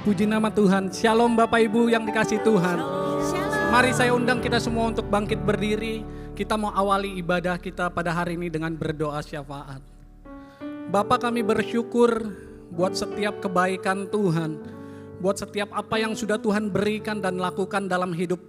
Puji nama Tuhan. Shalom Bapak Ibu yang dikasih Tuhan. Mari saya undang kita semua untuk bangkit berdiri. Kita mau awali ibadah kita pada hari ini dengan berdoa syafaat. Bapa, kami bersyukur buat setiap kebaikan Tuhan. Buat setiap apa yang sudah Tuhan berikan dan lakukan dalam hidup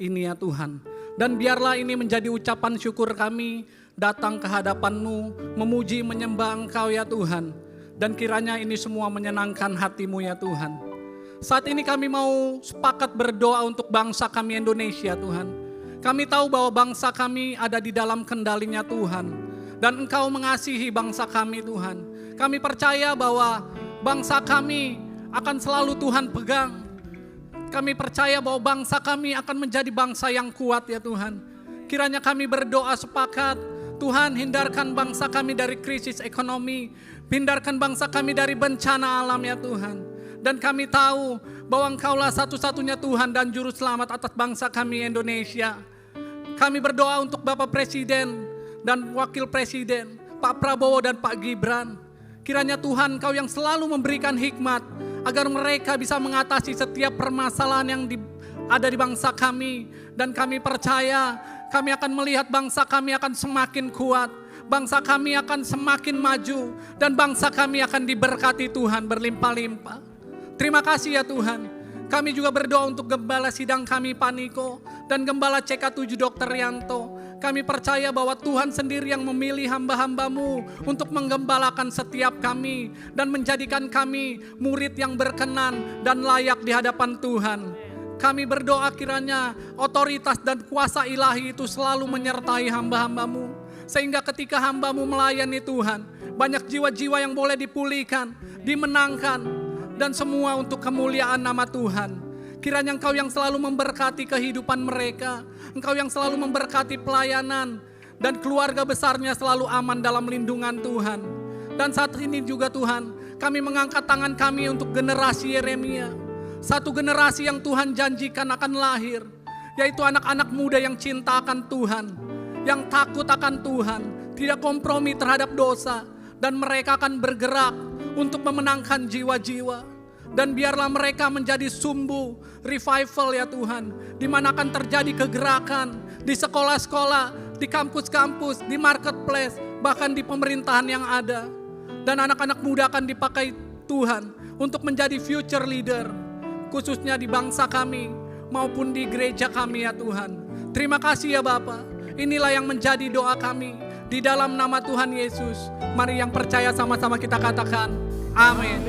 ini ya Tuhan. Dan biarlah ini menjadi ucapan syukur kami datang ke hadapan-Mu, memuji menyembah Engkau ya Tuhan. Dan kiranya ini semua menyenangkan hati-Mu ya Tuhan. Saat ini kami mau sepakat berdoa untuk bangsa kami Indonesia Tuhan. Kami tahu bahwa bangsa kami ada di dalam kendalinya Tuhan. Dan Engkau mengasihi bangsa kami Tuhan. Kami percaya bahwa bangsa kami akan selalu Tuhan pegang. Kami percaya bahwa bangsa kami akan menjadi bangsa yang kuat ya Tuhan. Kiranya kami berdoa sepakat, Tuhan hindarkan bangsa kami dari krisis ekonomi. Hindarkan bangsa kami dari bencana alam ya Tuhan. Dan kami tahu bahwa Engkaulah satu-satunya Tuhan dan Juru Selamat atas bangsa kami Indonesia. Kami berdoa untuk Bapak Presiden dan Wakil Presiden, Pak Prabowo dan Pak Gibran. Kiranya Tuhan Engkau yang selalu memberikan hikmat agar mereka bisa mengatasi setiap permasalahan yang ada di bangsa kami. Dan kami percaya kami akan melihat bangsa kami akan semakin kuat. Bangsa kami akan semakin maju dan bangsa kami akan diberkati Tuhan berlimpah-limpah. Terima kasih ya Tuhan. Kami juga berdoa untuk Gembala Sidang kami Pak Niko dan Gembala CK7 Dr. Yanto. Kami percaya bahwa Tuhan sendiri yang memilih hamba-hamba-Mu untuk menggembalakan setiap kami dan menjadikan kami murid yang berkenan dan layak di hadapan Tuhan. Kami berdoa kiranya otoritas dan kuasa ilahi itu selalu menyertai hamba-hamba-Mu. Sehingga ketika hamba-Mu melayani Tuhan, banyak jiwa-jiwa yang boleh dipulihkan, dimenangkan, dan semua untuk kemuliaan nama Tuhan. Kiranya Engkau yang selalu memberkati kehidupan mereka. Engkau yang selalu memberkati pelayanan. Dan keluarga besarnya selalu aman dalam lindungan Tuhan. Dan saat ini juga Tuhan, kami mengangkat tangan kami untuk generasi Yeremia. Satu generasi yang Tuhan janjikan akan lahir. Yaitu anak-anak muda yang cinta akan Tuhan. Yang takut akan Tuhan. Tidak kompromi terhadap dosa. Dan mereka akan bergerak untuk memenangkan jiwa-jiwa. Dan biarlah mereka menjadi sumbu revival ya Tuhan. Di mana akan terjadi kegerakan di sekolah-sekolah, di kampus-kampus, di marketplace, bahkan di pemerintahan yang ada. Dan anak-anak muda akan dipakai Tuhan untuk menjadi future leader. Khususnya di bangsa kami maupun di gereja kami ya Tuhan. Terima kasih ya Bapa. Inilah yang menjadi doa kami. Di dalam nama Tuhan Yesus. Mari yang percaya sama-sama kita katakan amin.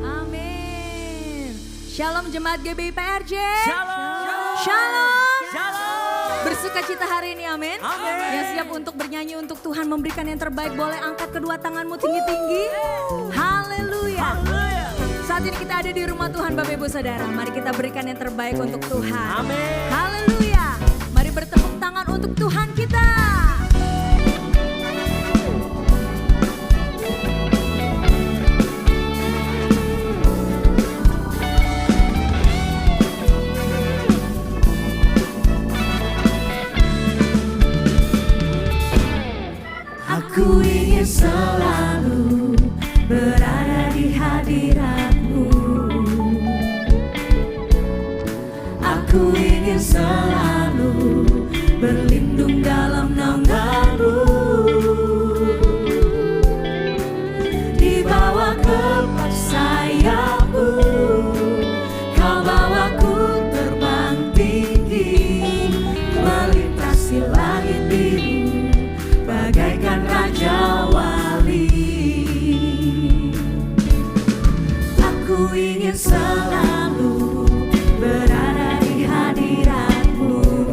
Amin. Shalom Jemaat GBI PRJ. Shalom. Shalom. Shalom. Bersuka cita hari ini amin. Amin. Yang siap untuk bernyanyi untuk Tuhan memberikan yang terbaik, boleh angkat kedua tanganmu tinggi-tinggi. Haleluya. Saat ini kita ada di rumah Tuhan Bapak Ibu Saudara. Mari kita berikan yang terbaik untuk Tuhan. Amin. Haleluya. Mari bertepuk tangan untuk Tuhan kita. Aku ingin selalu berada di hadirat-Mu. Aku ingin selalu berlindung dalam nama-Mu. Di bawah kepas sayap-Mu, Kau bawaku terbang tinggi, melintasi langit biru bagaikan Raja Wali. Aku ingin selalu berada di hadirat-Mu.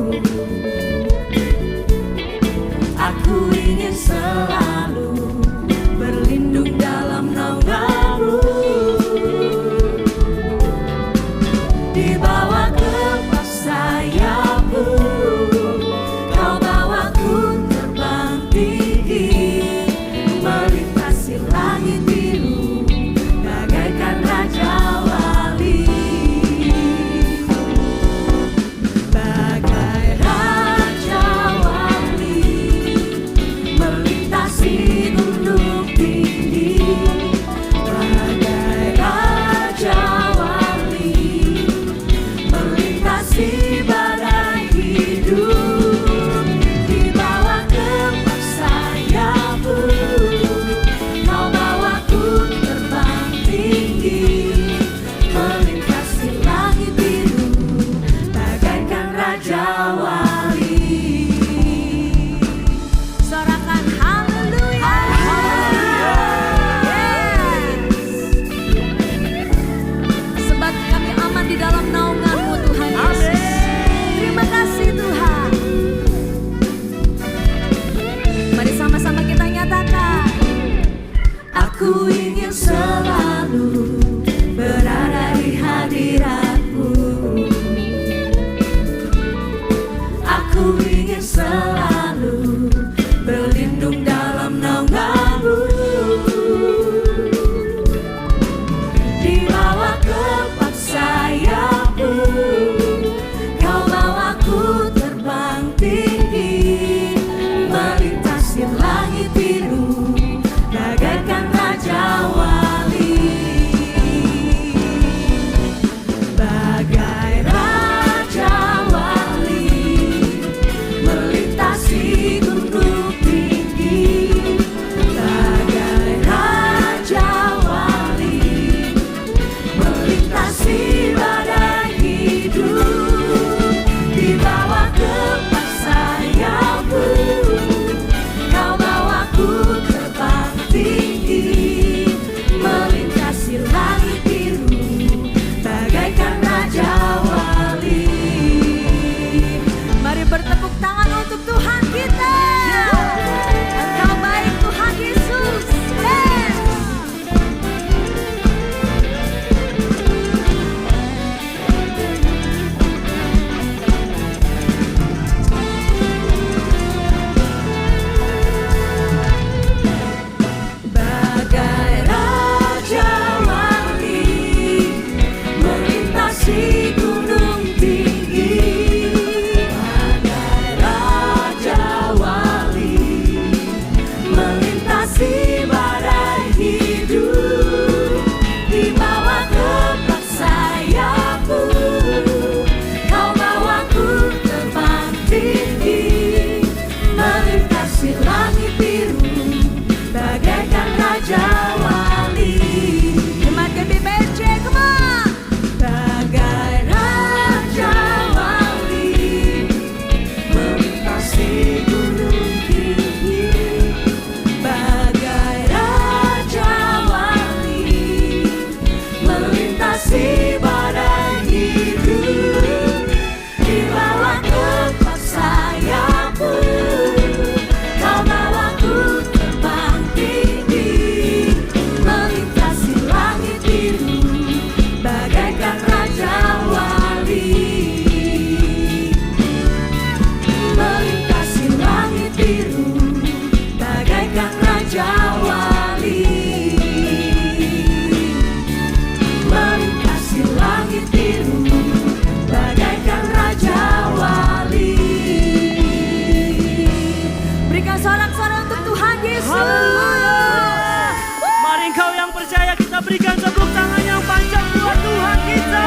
kita berikan tepuk tangan yang panjang buat Tuhan kita.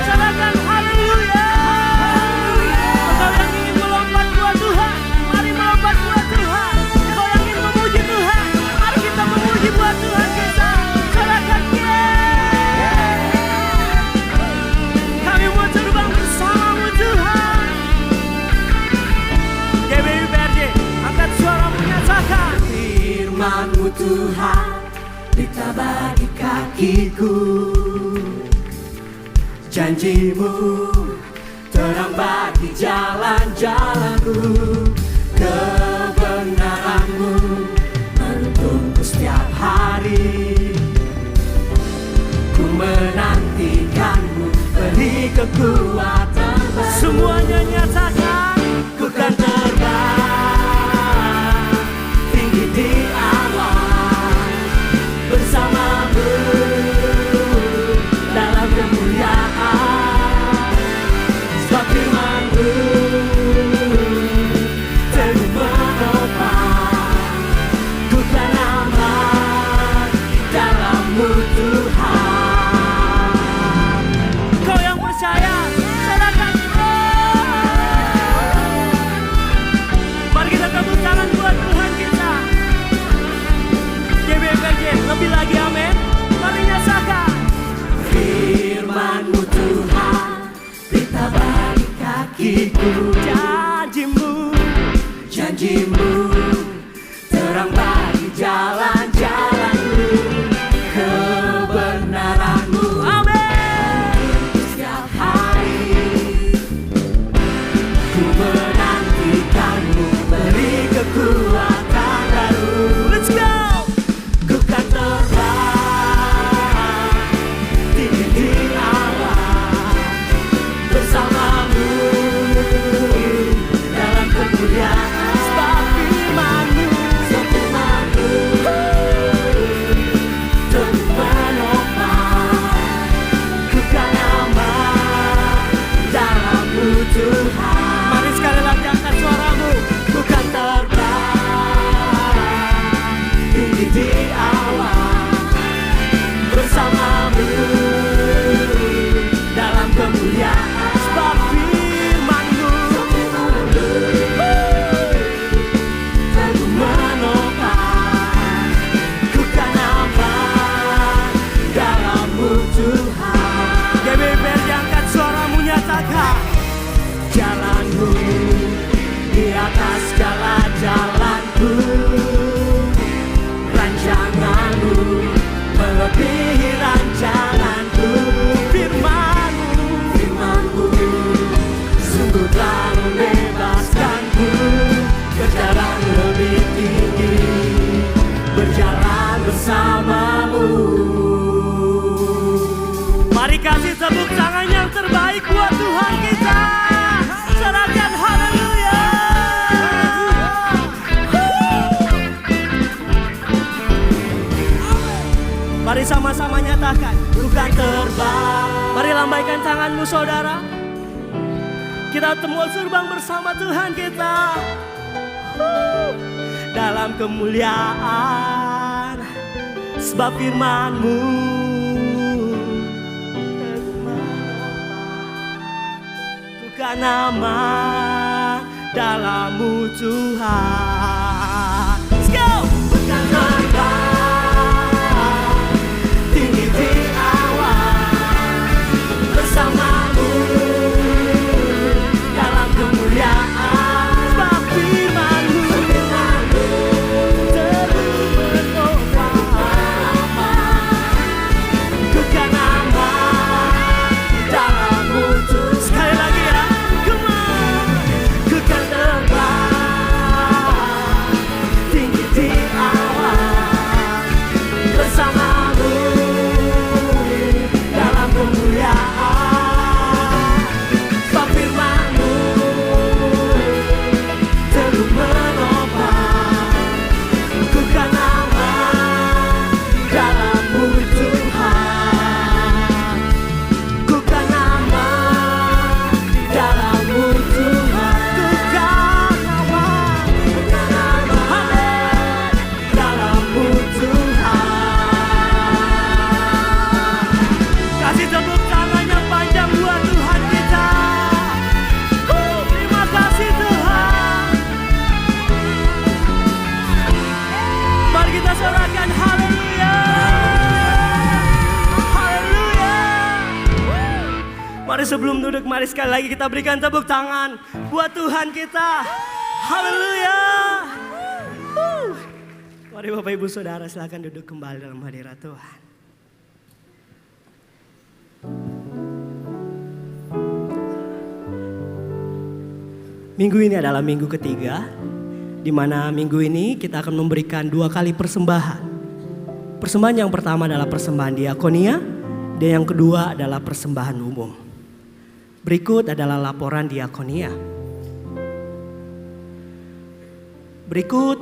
Katakan haleluya. Engkau yang ingin melompat buat Tuhan, mari melompat buat Tuhan. Engkau yang ingin memuji Tuhan, mari kita memuji buat Tuhan kita. Katakan kami mau terbang bersamamu Tuhan. GBI PRJ, angkat suaramu nyatakan. Firman-Mu Tuhan, pelita bagi kakiku. Janji-Mu terang bagi jalan-jalanku. Kebenaran-Mu menuntunku setiap hari. Ku menantikan-Mu, beri kekuatan baru. Semuanya nyatakan, Ku kan terbang tinggi di awan bersama-Mu dalam kemuliaan. Sebab firman-Mu teguh menopang. Ku kan aman dalam-Mu Tuhan. kau yang percaya, katakan mari kita tepuk tangan buat Tuhan kita. GBPJ, lebih lagi amin. Mari nyatakan. Firman-Mu Tuhan, pelita bagi kakiku. Janji-Mu terang bagi jalan-jalanku. Kebenaran-Mu setiap hari. Ku menantikan-Mu, beri kekuatan baru. Let's go. Ku kan terbang tinggi di awan bersama-Mu dalam kemuliaan. Sebab firman-Mu teguh menopang. Ku kan aman dalam-Mu Tuhan. Mari sekali lagi angkat suaramu. Ku kan terbang tinggi di awan bersama-Mu dalam kemuliaan. Sebab firman-Mu teguh menopang. Ku kan aman dalam-Mu Tuhan. GBPRJ, angkat suaramu nyatakan. Jalan-Mu di atas segala jalanku. Rancangan-Mu melebihi rancanganku. Firman-Mu sungguh telah membebaskanku. Berjalan lebih tinggi, berjalan bersama-Mu. Mari kasih tepuk tangan yang terbaik buat Tuhan kita. Serahkan haleluya. Mari sama-sama nyatakan, Ku kan terbang mari lambaikan tanganmu saudara. Kita temu terbang bersama Tuhan kita. Dalam kemuliaan. Sebab firman-Mu teguh menopang. Ku kan aman dalam-Mu Tuhan. Let's go. Ku kan terbang tinggi di awan bersama-Mu dalam kemuliaan. Sebab firman-Mu teguh menopang. Ku kan aman dalam-Mu Tuhan. sekali lagi ya. Come on. Ku kan terbang sebelum duduk, mari sekali lagi kita berikan tepuk tangan buat Tuhan kita. Haleluya. Mari Bapak Ibu Saudara silakan duduk kembali dalam hadirat Tuhan. Minggu ini adalah minggu ketiga, di mana minggu ini kita akan memberikan 2 kali persembahan. Persembahan yang pertama adalah persembahan diakonia, dan yang kedua adalah persembahan umum. Berikut adalah laporan diakonia. Berikut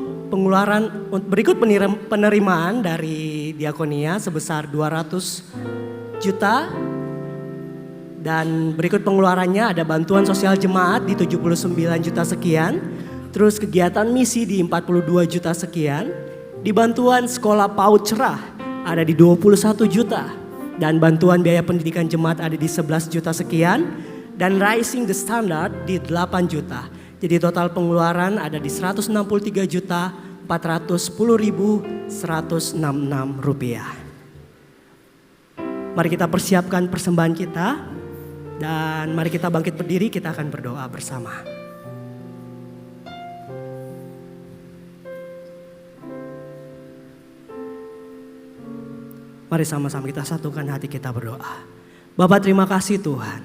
penerimaan dari diakonia sebesar 200 juta. Dan berikut pengeluarannya ada bantuan sosial jemaat di 79 juta sekian. Terus kegiatan misi di 42 juta sekian. Di bantuan sekolah PAUD cerah ada di 21 juta. Dan bantuan biaya pendidikan jemaat ada di 11 juta sekian. Dan Rising the Standard di 8 juta. Jadi total pengeluaran ada di 163 juta 410.166 rupiah. Mari kita persiapkan persembahan kita. Dan mari kita bangkit berdiri, kita akan berdoa bersama. Mari sama-sama kita satukan hati kita berdoa. Bapa, terima kasih Tuhan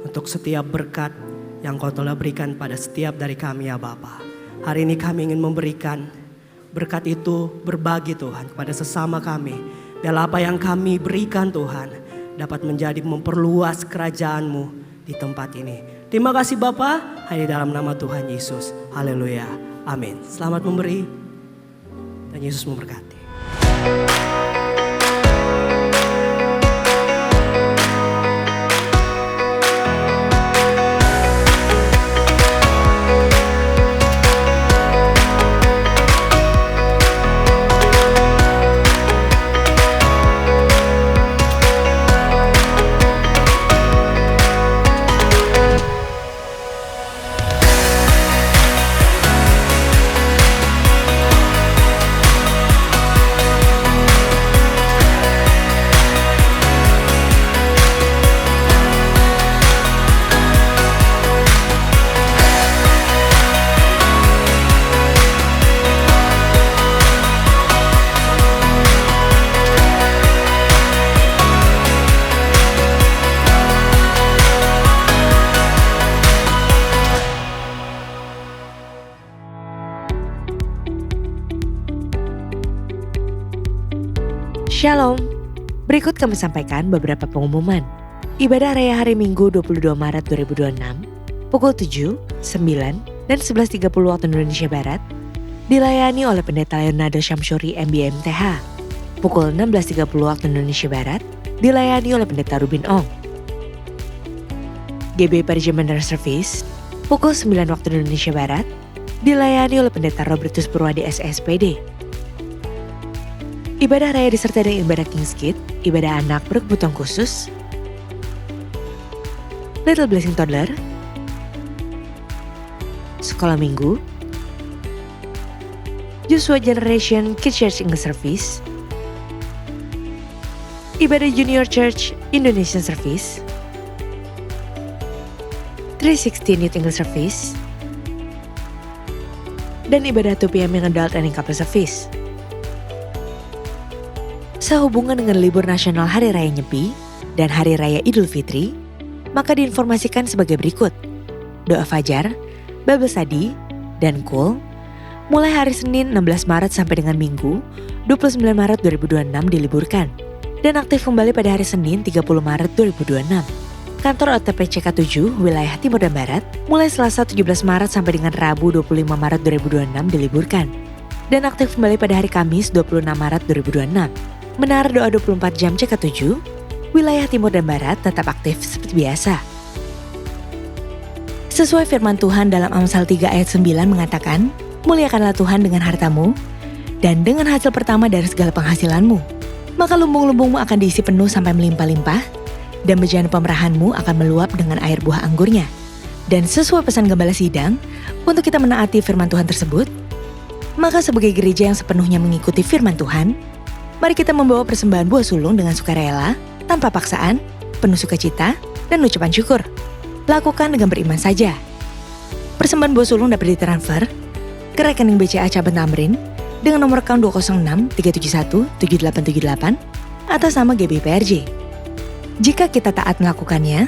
untuk setiap berkat yang Kau telah berikan pada setiap dari kami ya Bapa. Hari ini kami ingin memberikan berkat itu, berbagi Tuhan kepada sesama kami. Biarlah apa yang kami berikan Tuhan dapat menjadi memperluas kerajaan-Mu di tempat ini. Terima kasih Bapa, hanya dalam nama Tuhan Yesus. Haleluya. Amin. Selamat memberi dan Yesus memberkati. Shalom, berikut kami sampaikan beberapa pengumuman. Ibadah Raya Hari Minggu 22 Maret 2026, pukul 7, 9, dan 11.30 waktu Indonesia Barat, dilayani oleh Pendeta Leonardo Syamsuri MBMTH. Pukul 16.30 waktu Indonesia Barat, dilayani oleh Pendeta Rubin Ong. GB Parjamaner Service, pukul 9 waktu Indonesia Barat, dilayani oleh Pendeta Robertus Purwadi SSPD. Ibadah Raya disertai dengan ibadah King's Kid, ibadah anak berkebutuhan khusus, Little Blessing Toddler, Sekolah Minggu, Joshua Generation Kids Church English Service, ibadah Junior Church Indonesian Service, 316 Youth English Service, dan ibadah 2 PM yang Adult and Couple Service. Sehubungan dengan libur nasional Hari Raya Nyepi dan Hari Raya Idul Fitri, maka diinformasikan sebagai berikut. Doa Fajar, Bible Study, dan Cool mulai hari Senin 16 Maret sampai dengan Minggu 29 Maret 2026 diliburkan dan aktif kembali pada hari Senin 30 Maret 2026. Kantor OTPCK 7 wilayah Timur dan Barat mulai Selasa 17 Maret sampai dengan Rabu 25 Maret 2026 diliburkan dan aktif kembali pada hari Kamis 26 Maret 2026. Menara Doa 24 Jam CK7, wilayah Timur dan Barat tetap aktif seperti biasa. Sesuai firman Tuhan dalam Amsal 3 ayat 9 mengatakan, muliakanlah Tuhan dengan hartamu dan dengan hasil pertama dari segala penghasilanmu. Maka lumbung-lumbungmu akan diisi penuh sampai melimpah-limpah dan bejana pemerahanmu akan meluap dengan air buah anggurnya. Dan sesuai pesan Gembala Sidang, untuk kita menaati firman Tuhan tersebut, maka sebagai gereja yang sepenuhnya mengikuti firman Tuhan, mari kita membawa persembahan buah sulung dengan sukarela, tanpa paksaan, penuh sukacita, dan ucapan syukur. Lakukan dengan beriman saja. Persembahan buah sulung dapat ditransfer ke rekening BCA Cabang Tamrin dengan nomor account 206 371 7878 atas nama GBPRJ. Jika kita taat melakukannya,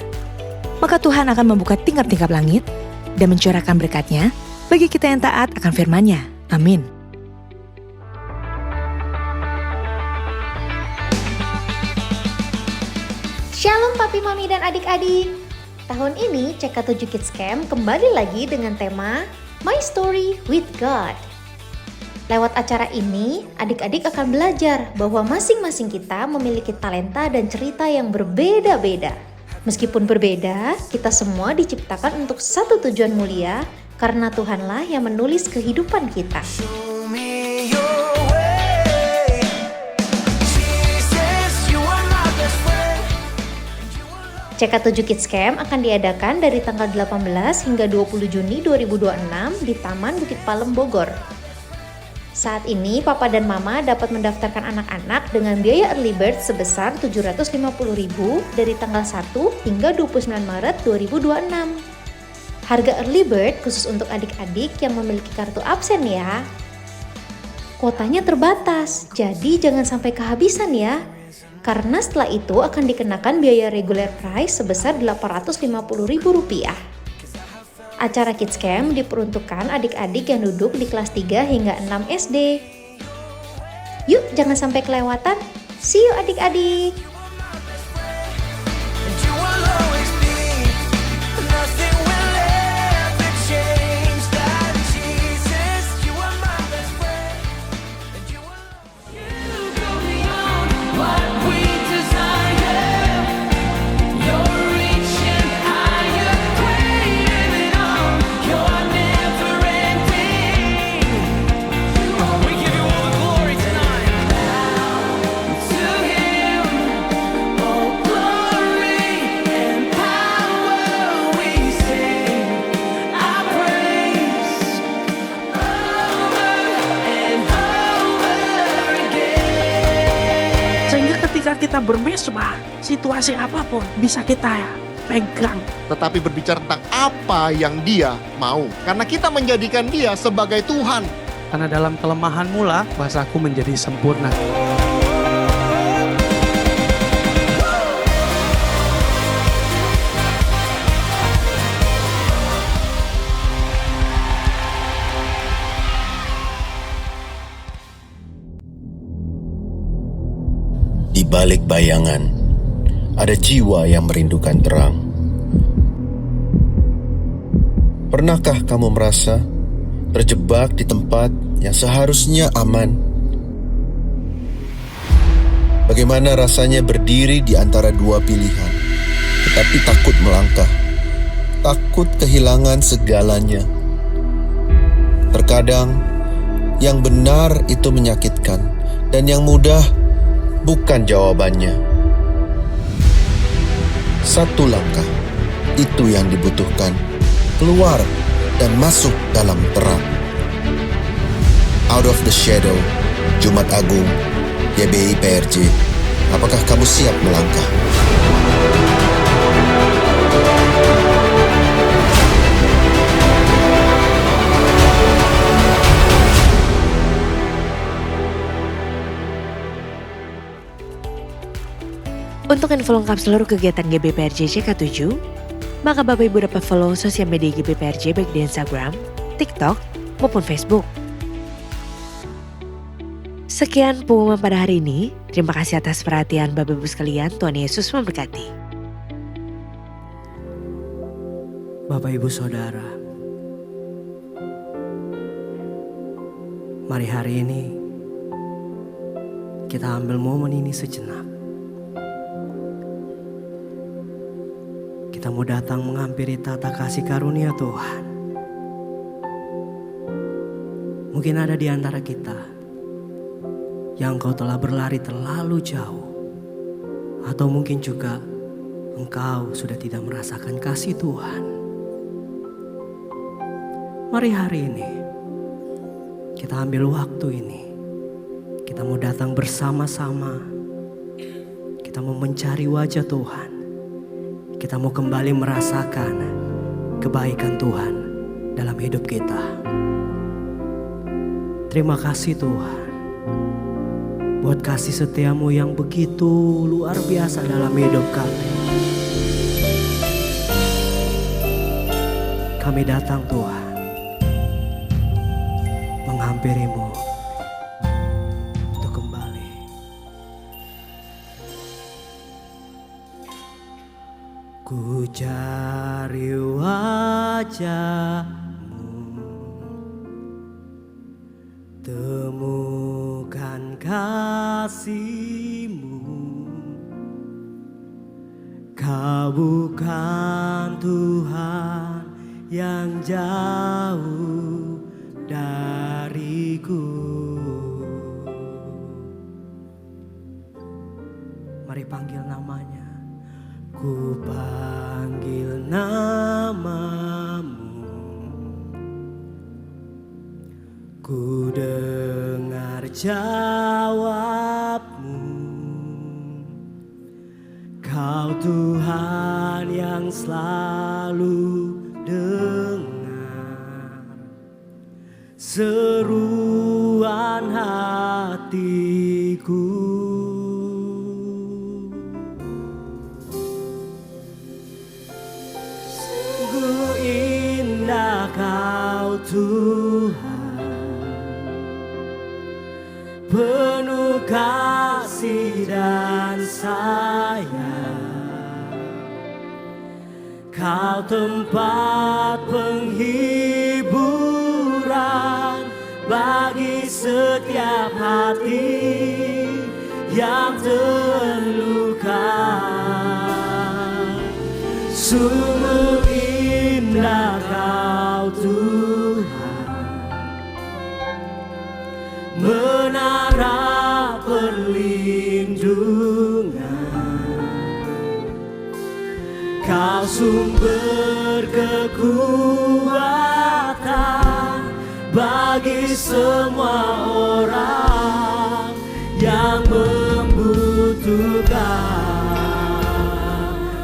maka Tuhan akan membuka tingkap-tingkap langit dan mencurahkan berkat-Nya bagi kita yang taat akan firman-Nya. Amin. Shalom Papi, Mami, dan adik-adik. Tahun ini CK7 Kids Camp kembali lagi dengan tema My Story with God. Lewat acara ini, adik-adik akan belajar bahwa masing-masing kita memiliki talenta dan cerita yang berbeda-beda. Meskipun berbeda, kita semua diciptakan untuk satu tujuan mulia karena Tuhanlah yang menulis kehidupan kita. CK7 Kids Camp akan diadakan dari tanggal 18 hingga 20 Juni 2026 di Taman Bukit Palem, Bogor. Saat ini, Papa dan Mama dapat mendaftarkan anak-anak dengan biaya early bird sebesar Rp750.000 dari tanggal 1 hingga 29 Maret 2026. Harga early bird khusus untuk adik-adik yang memiliki kartu absen ya. Kuotanya terbatas, jadi jangan sampai kehabisan ya. Karena setelah itu akan dikenakan biaya regular price sebesar Rp850.000. Acara Kids Camp diperuntukkan adik-adik yang duduk di kelas 3 hingga 6 SD. Yuk, jangan sampai kelewatan. See you adik-adik. Ketika kita bermesbah, situasi apapun bisa kita pegang. Tetapi berbicara tentang apa yang Dia mau. Karena kita menjadikan Dia sebagai Tuhan. Karena dalam kelemahan mula, bahasaku menjadi sempurna. Di balik bayangan, ada jiwa yang merindukan terang. Pernahkah kamu merasa terjebak di tempat yang seharusnya aman? Bagaimana rasanya berdiri di antara dua pilihan, tetapi takut melangkah, takut kehilangan segalanya? Terkadang, yang benar itu menyakitkan, dan yang mudah bukan jawabannya. Satu langkah, itu yang dibutuhkan. Keluar dan masuk dalam terang. Out of the Shadow, Jumat Agung, GBI PRJ. Apakah kamu siap melangkah? Untuk info lengkap seluruh kegiatan GBPRJ CK7, maka Bapak Ibu dapat follow sosial media GBPRJ baik di Instagram, TikTok, maupun Facebook. Sekian pengumuman pada hari ini. Terima kasih atas perhatian Bapak Ibu sekalian. Tuhan Yesus memberkati. Bapak Ibu Saudara, mari hari ini kita ambil momen ini sejenak. Kita mau datang menghampiri tata kasih karunia Tuhan. Mungkin ada di antara kita yang engkau telah berlari terlalu jauh. Atau mungkin juga engkau sudah tidak merasakan kasih Tuhan. Mari hari ini kita ambil waktu ini. Kita mau datang bersama-sama. Kita mau mencari wajah Tuhan. Kita mau kembali merasakan kebaikan Tuhan dalam hidup kita. Terima kasih Tuhan buat kasih setiamu yang begitu luar biasa dalam hidup kami. Kami datang Tuhan menghampirimu untuk kembali. Ku cari wajahmu, temukan kasihmu. Kau bukan Tuhan yang jauh dariku. Mari panggil namanya. Ku panggil namamu, ku dengar jawabmu. Kau Tuhan yang selalu dengar seruan hatiku. Sungguh indah Kau Tuhan, penuh kasih dan sayang. Kau tempat penghiburan bagi setiap hati yang terluka. Sungguh indah Kau Tuhan, menara perlindungan. Kau sumber kekuatan bagi semua orang yang membutuhkan.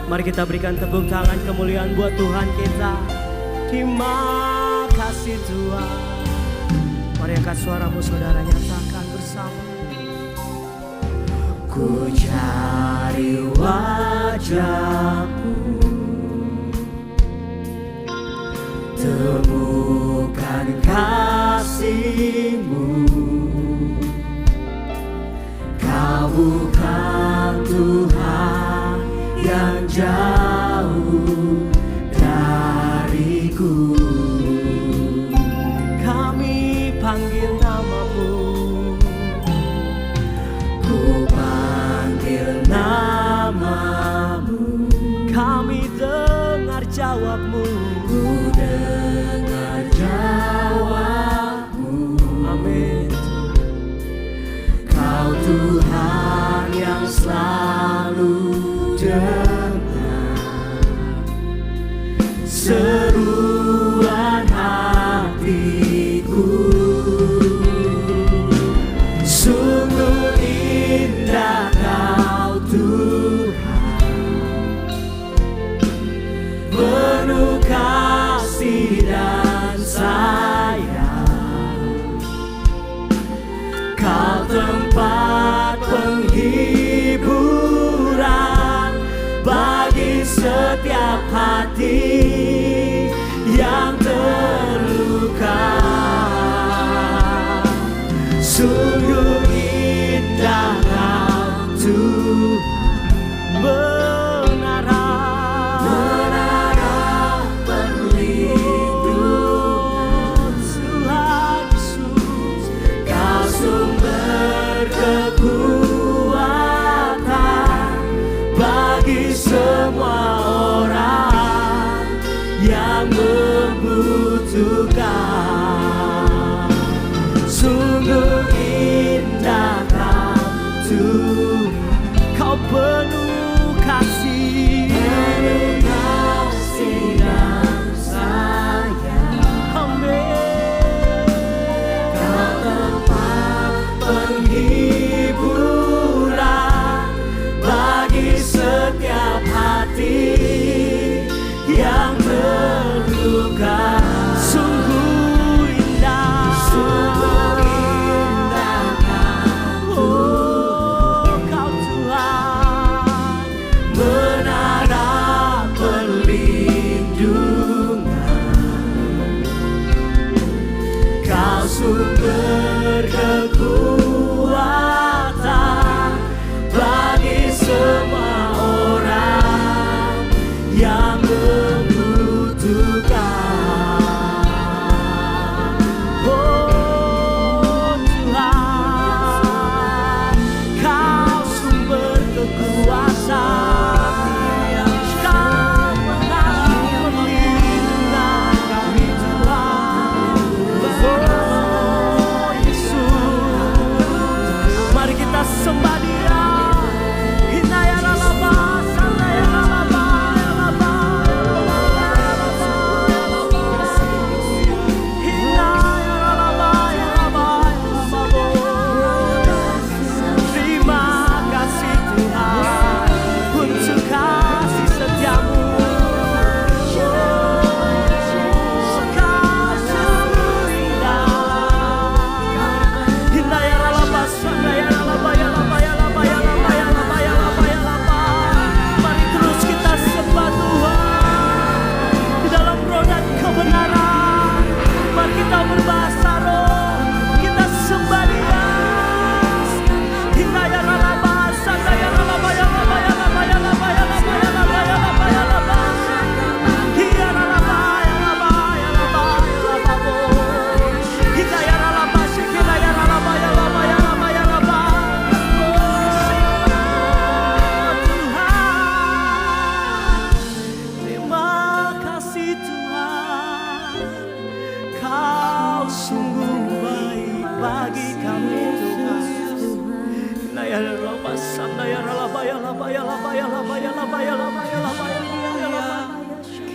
Mari kita berikan tepuk tangan kemuliaan buat Tuhan kita. Terima kasih Tuhan. Mari angkat suaramu saudara, nyatakan bersama. Ku cari wajahmu, temukan kasihmu. Kau bukan Tuhan yang jauh dariku. Kami panggil namamu, ku panggil namamu. Kami dengar jawabmu, ku dengar jawabmu. Amin. Kau Tuhan yang selalu dengar seruan hatiku. Sungguh indah Kau Tuhan, penuh kasih dan sayang. Kau tempat penghiburan bagi setiap hati yang terluka. Sungguh indah Kau Tuhan, menara perlindungan. Tuhan Yesus, Kau sumber kekuatan bagi semua orang yang membutuhkan. Sungguh indah Kau Tuhan, Kau penuh kasih, dan sayang. Amin. Kau tempat penghiburan bagi setiap hati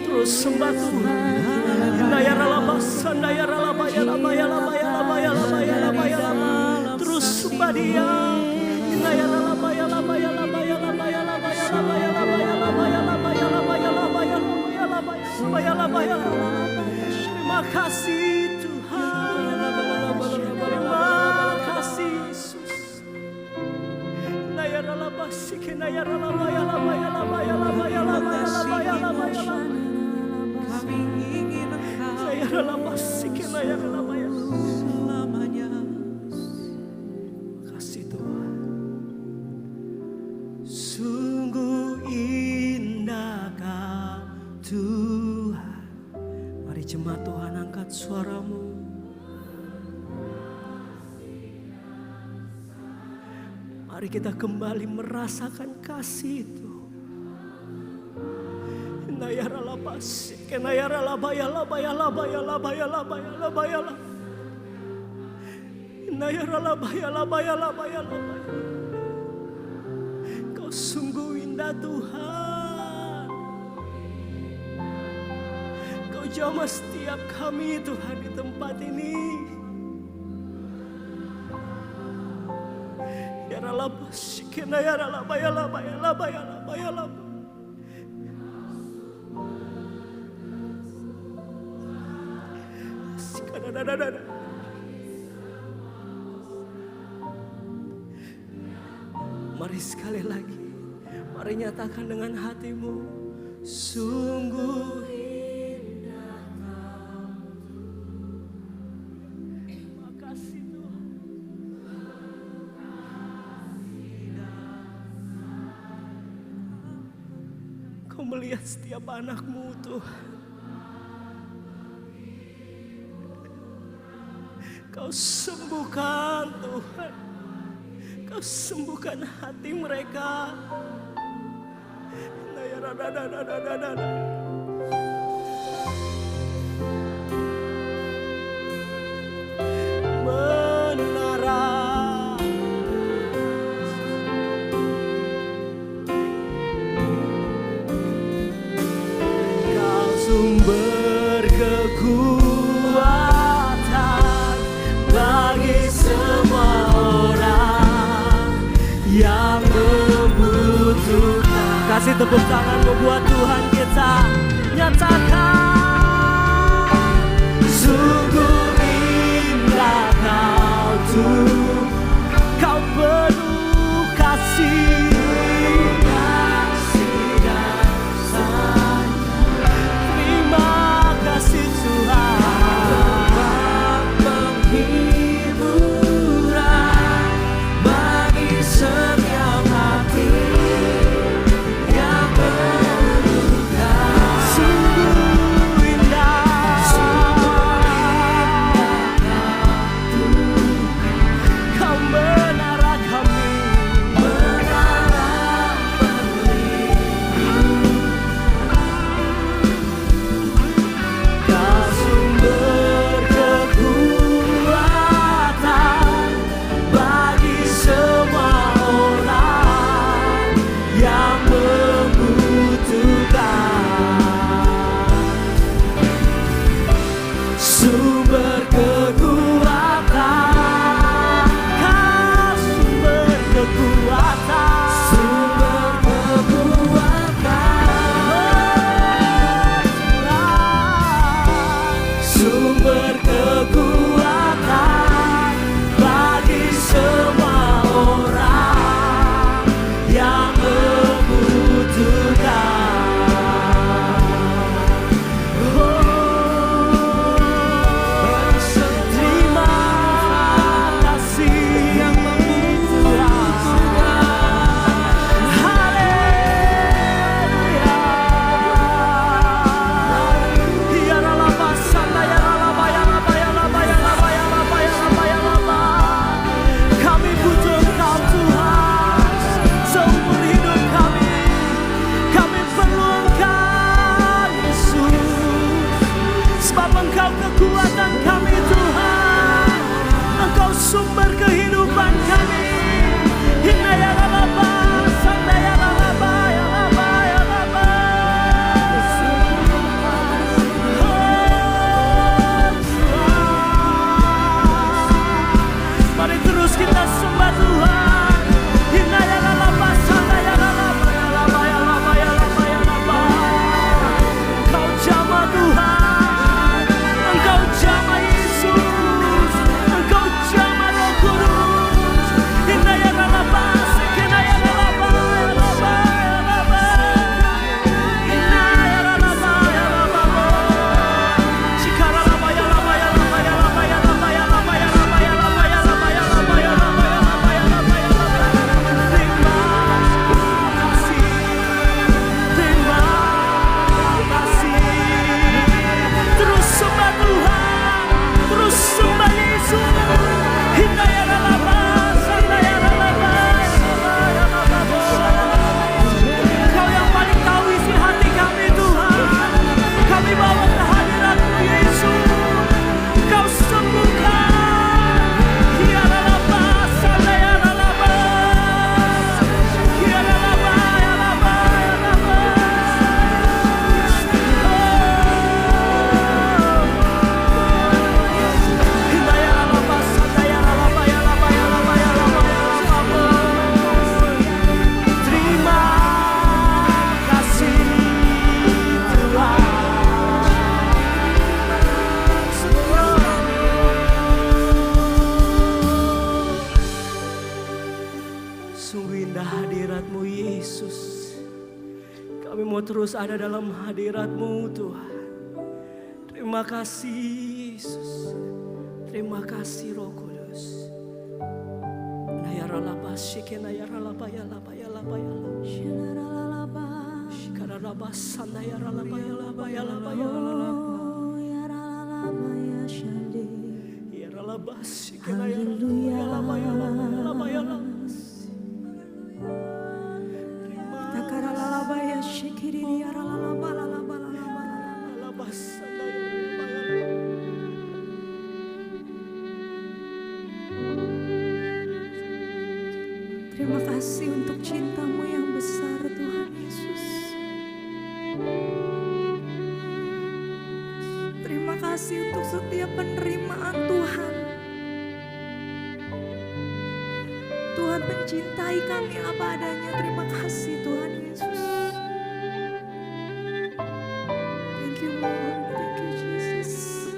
Terus sembah Tuhan. Terus sembah Dia. Terima kasih Tuhan. Terima kasih Yesus. Kasih Tuhan. Sungguh indah Kau Tuhan. Mari jemaat Tuhan angkat suaramu. Mari kita kembali merasakan kasih itu. Kau sungguh indah Tuhan. Kau jamah setiap kami Tuhan di tempat ini. Mari sekali lagi, mari nyatakan dengan hatimu, sungguh indah Kau. Terima kasih Tuhan. Kau melihat setiap anak-Mu Tuhan. Kau sembuhkan Tuhan. Kau sembuhkan hati mereka. Menara. Kau sumber kekuatan bagi semua orang yang membutuhkan. Kasih tepuk tanganmu buat Tuhan kita. Nyatakan sungguh indah Kau Tuhan. Kau penuh kasih dan sayang. Terima kasih Tuhan. Penghiburan bagi setiap hati yang berduka. Sungguh indah Kami mau terus ada dalam hadirat-Mu Tuhan. Terima kasih Yesus. Terima kasih Roh Kudus. Terima kasih untuk cinta-Mu yang besar Tuhan Yesus. Terima kasih untuk setiap penerimaan Tuhan. Tuhan mencintai kami apa adanya. Terima kasih Tuhan Yesus. Thank you Lord, thank you Jesus.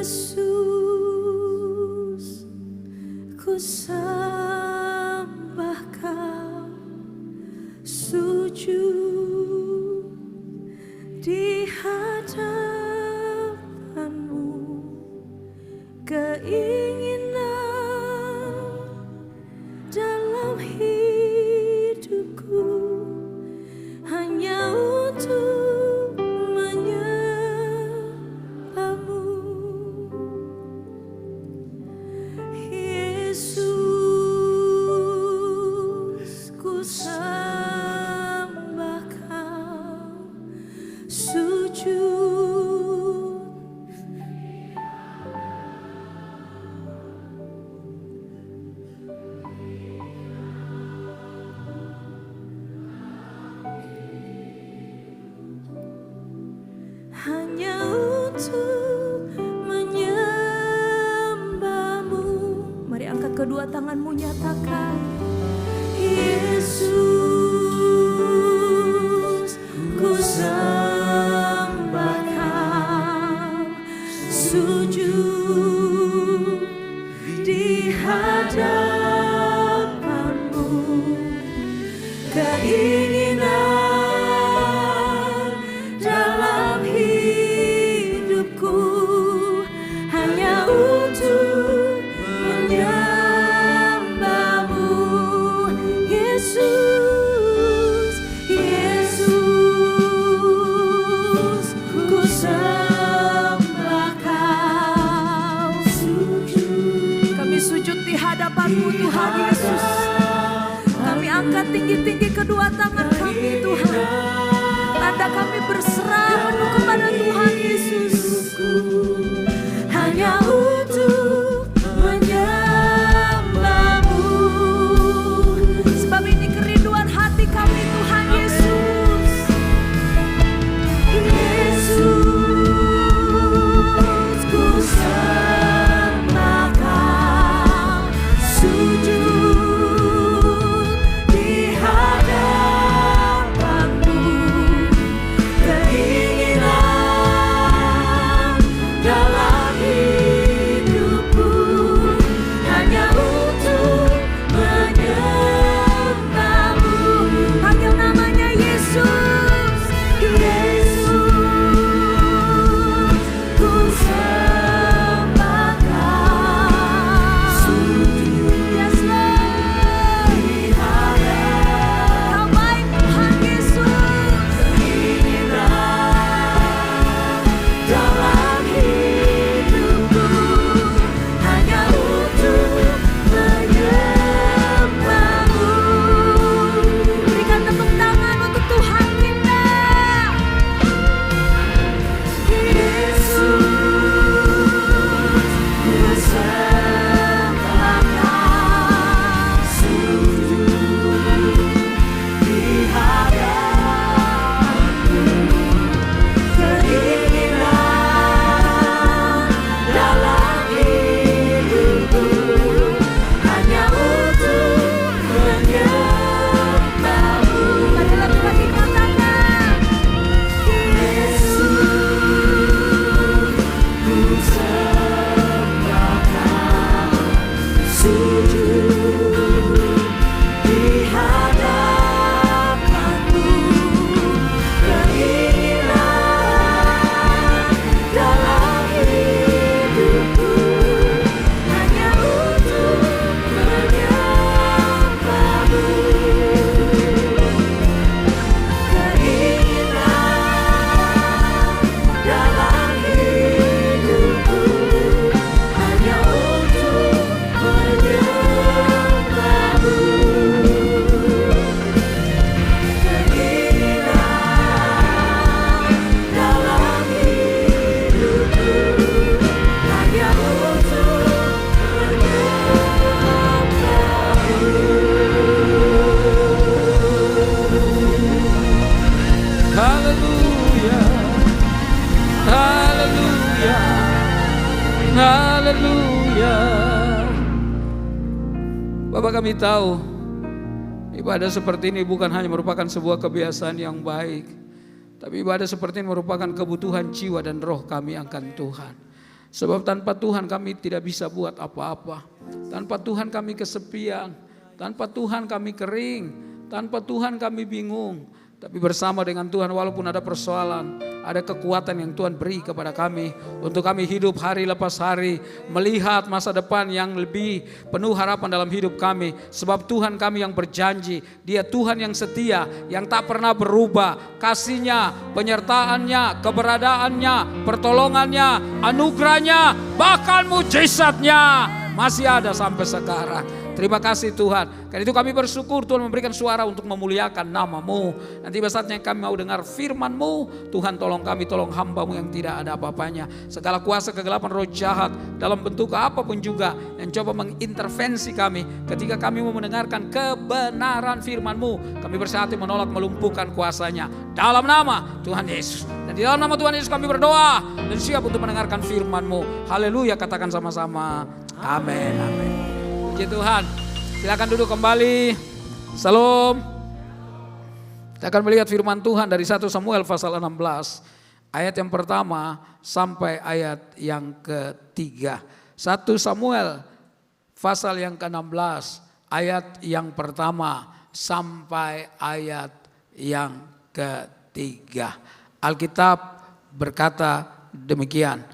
Yesus, ku sembah Kau, sujud di hadapan-Mu, keinginan dalam hidupku hanya untuk menyembah-Mu. Yesus, ku sembah Kau, sujud hanya untuk menyembah-Mu. Mari angkat kedua tanganmu, nyatakan Yesus, ku sembah Kau, sujud di hadapan-Mu, keinginan dalam hidupku hanya untuk menyembah-Mu. Yesus, Yesus, ku sembah Kau, sujud. Kami sujud di hadapan-Mu Tuhan Yesus. Kami angkat tinggi-tinggi kedua tangan kami Tuhan. Tanda kami berserah penuh kepada Tuhan Yesus. Hanya untuk menyembah-Mu. Sebab ini kerinduan hati kami Tuhan Yesus. Yesus, ku sembah Kau, sujud di hadapan-Mu, keinginan Haleluya, haleluya, haleluya. Bapak, kami tahu ibadah seperti ini bukan hanya merupakan sebuah kebiasaan yang baik, tapi ibadah seperti ini merupakan kebutuhan jiwa dan roh kami akan Tuhan. Sebab tanpa Tuhan kami tidak bisa buat apa-apa. Tanpa Tuhan kami kesepian, tanpa Tuhan kami kering, tanpa Tuhan kami bingung. Tapi bersama dengan Tuhan, walaupun ada persoalan, ada kekuatan yang Tuhan beri kepada kami untuk kami hidup hari lepas hari, melihat masa depan yang lebih penuh harapan dalam hidup kami. Sebab Tuhan kami yang berjanji, Dia Tuhan yang setia, yang tak pernah berubah. Kasih-Nya, penyertaannya, keberadaannya, pertolongannya, anugerahnya, bahkan mujizatnya masih ada sampai sekarang. Terima kasih Tuhan. Karena itu kami bersyukur Tuhan memberikan suara untuk memuliakan nama-Mu. Nanti saatnya kami mau dengar firman-Mu. Tuhan tolong kami, tolong hamba-Mu yang tidak ada apa-apanya. Segala kuasa kegelapan roh jahat dalam bentuk apapun juga yang coba mengintervensi kami. Ketika kami mau mendengarkan kebenaran firman-Mu, kami bersatu menolak melumpuhkan kuasanya. Dalam nama Tuhan Yesus. Dan di dalam nama Tuhan Yesus kami berdoa dan siap untuk mendengarkan firman-Mu. Haleluya, katakan sama-sama. Amin, amin. Puji Tuhan. Silakan duduk kembali. Salam. Kita akan melihat firman Tuhan dari 1 Samuel pasal 16. Ayat yang pertama sampai ayat yang ketiga. 1 Samuel pasal yang ke-16. Ayat yang pertama sampai ayat yang ketiga. Alkitab berkata demikian.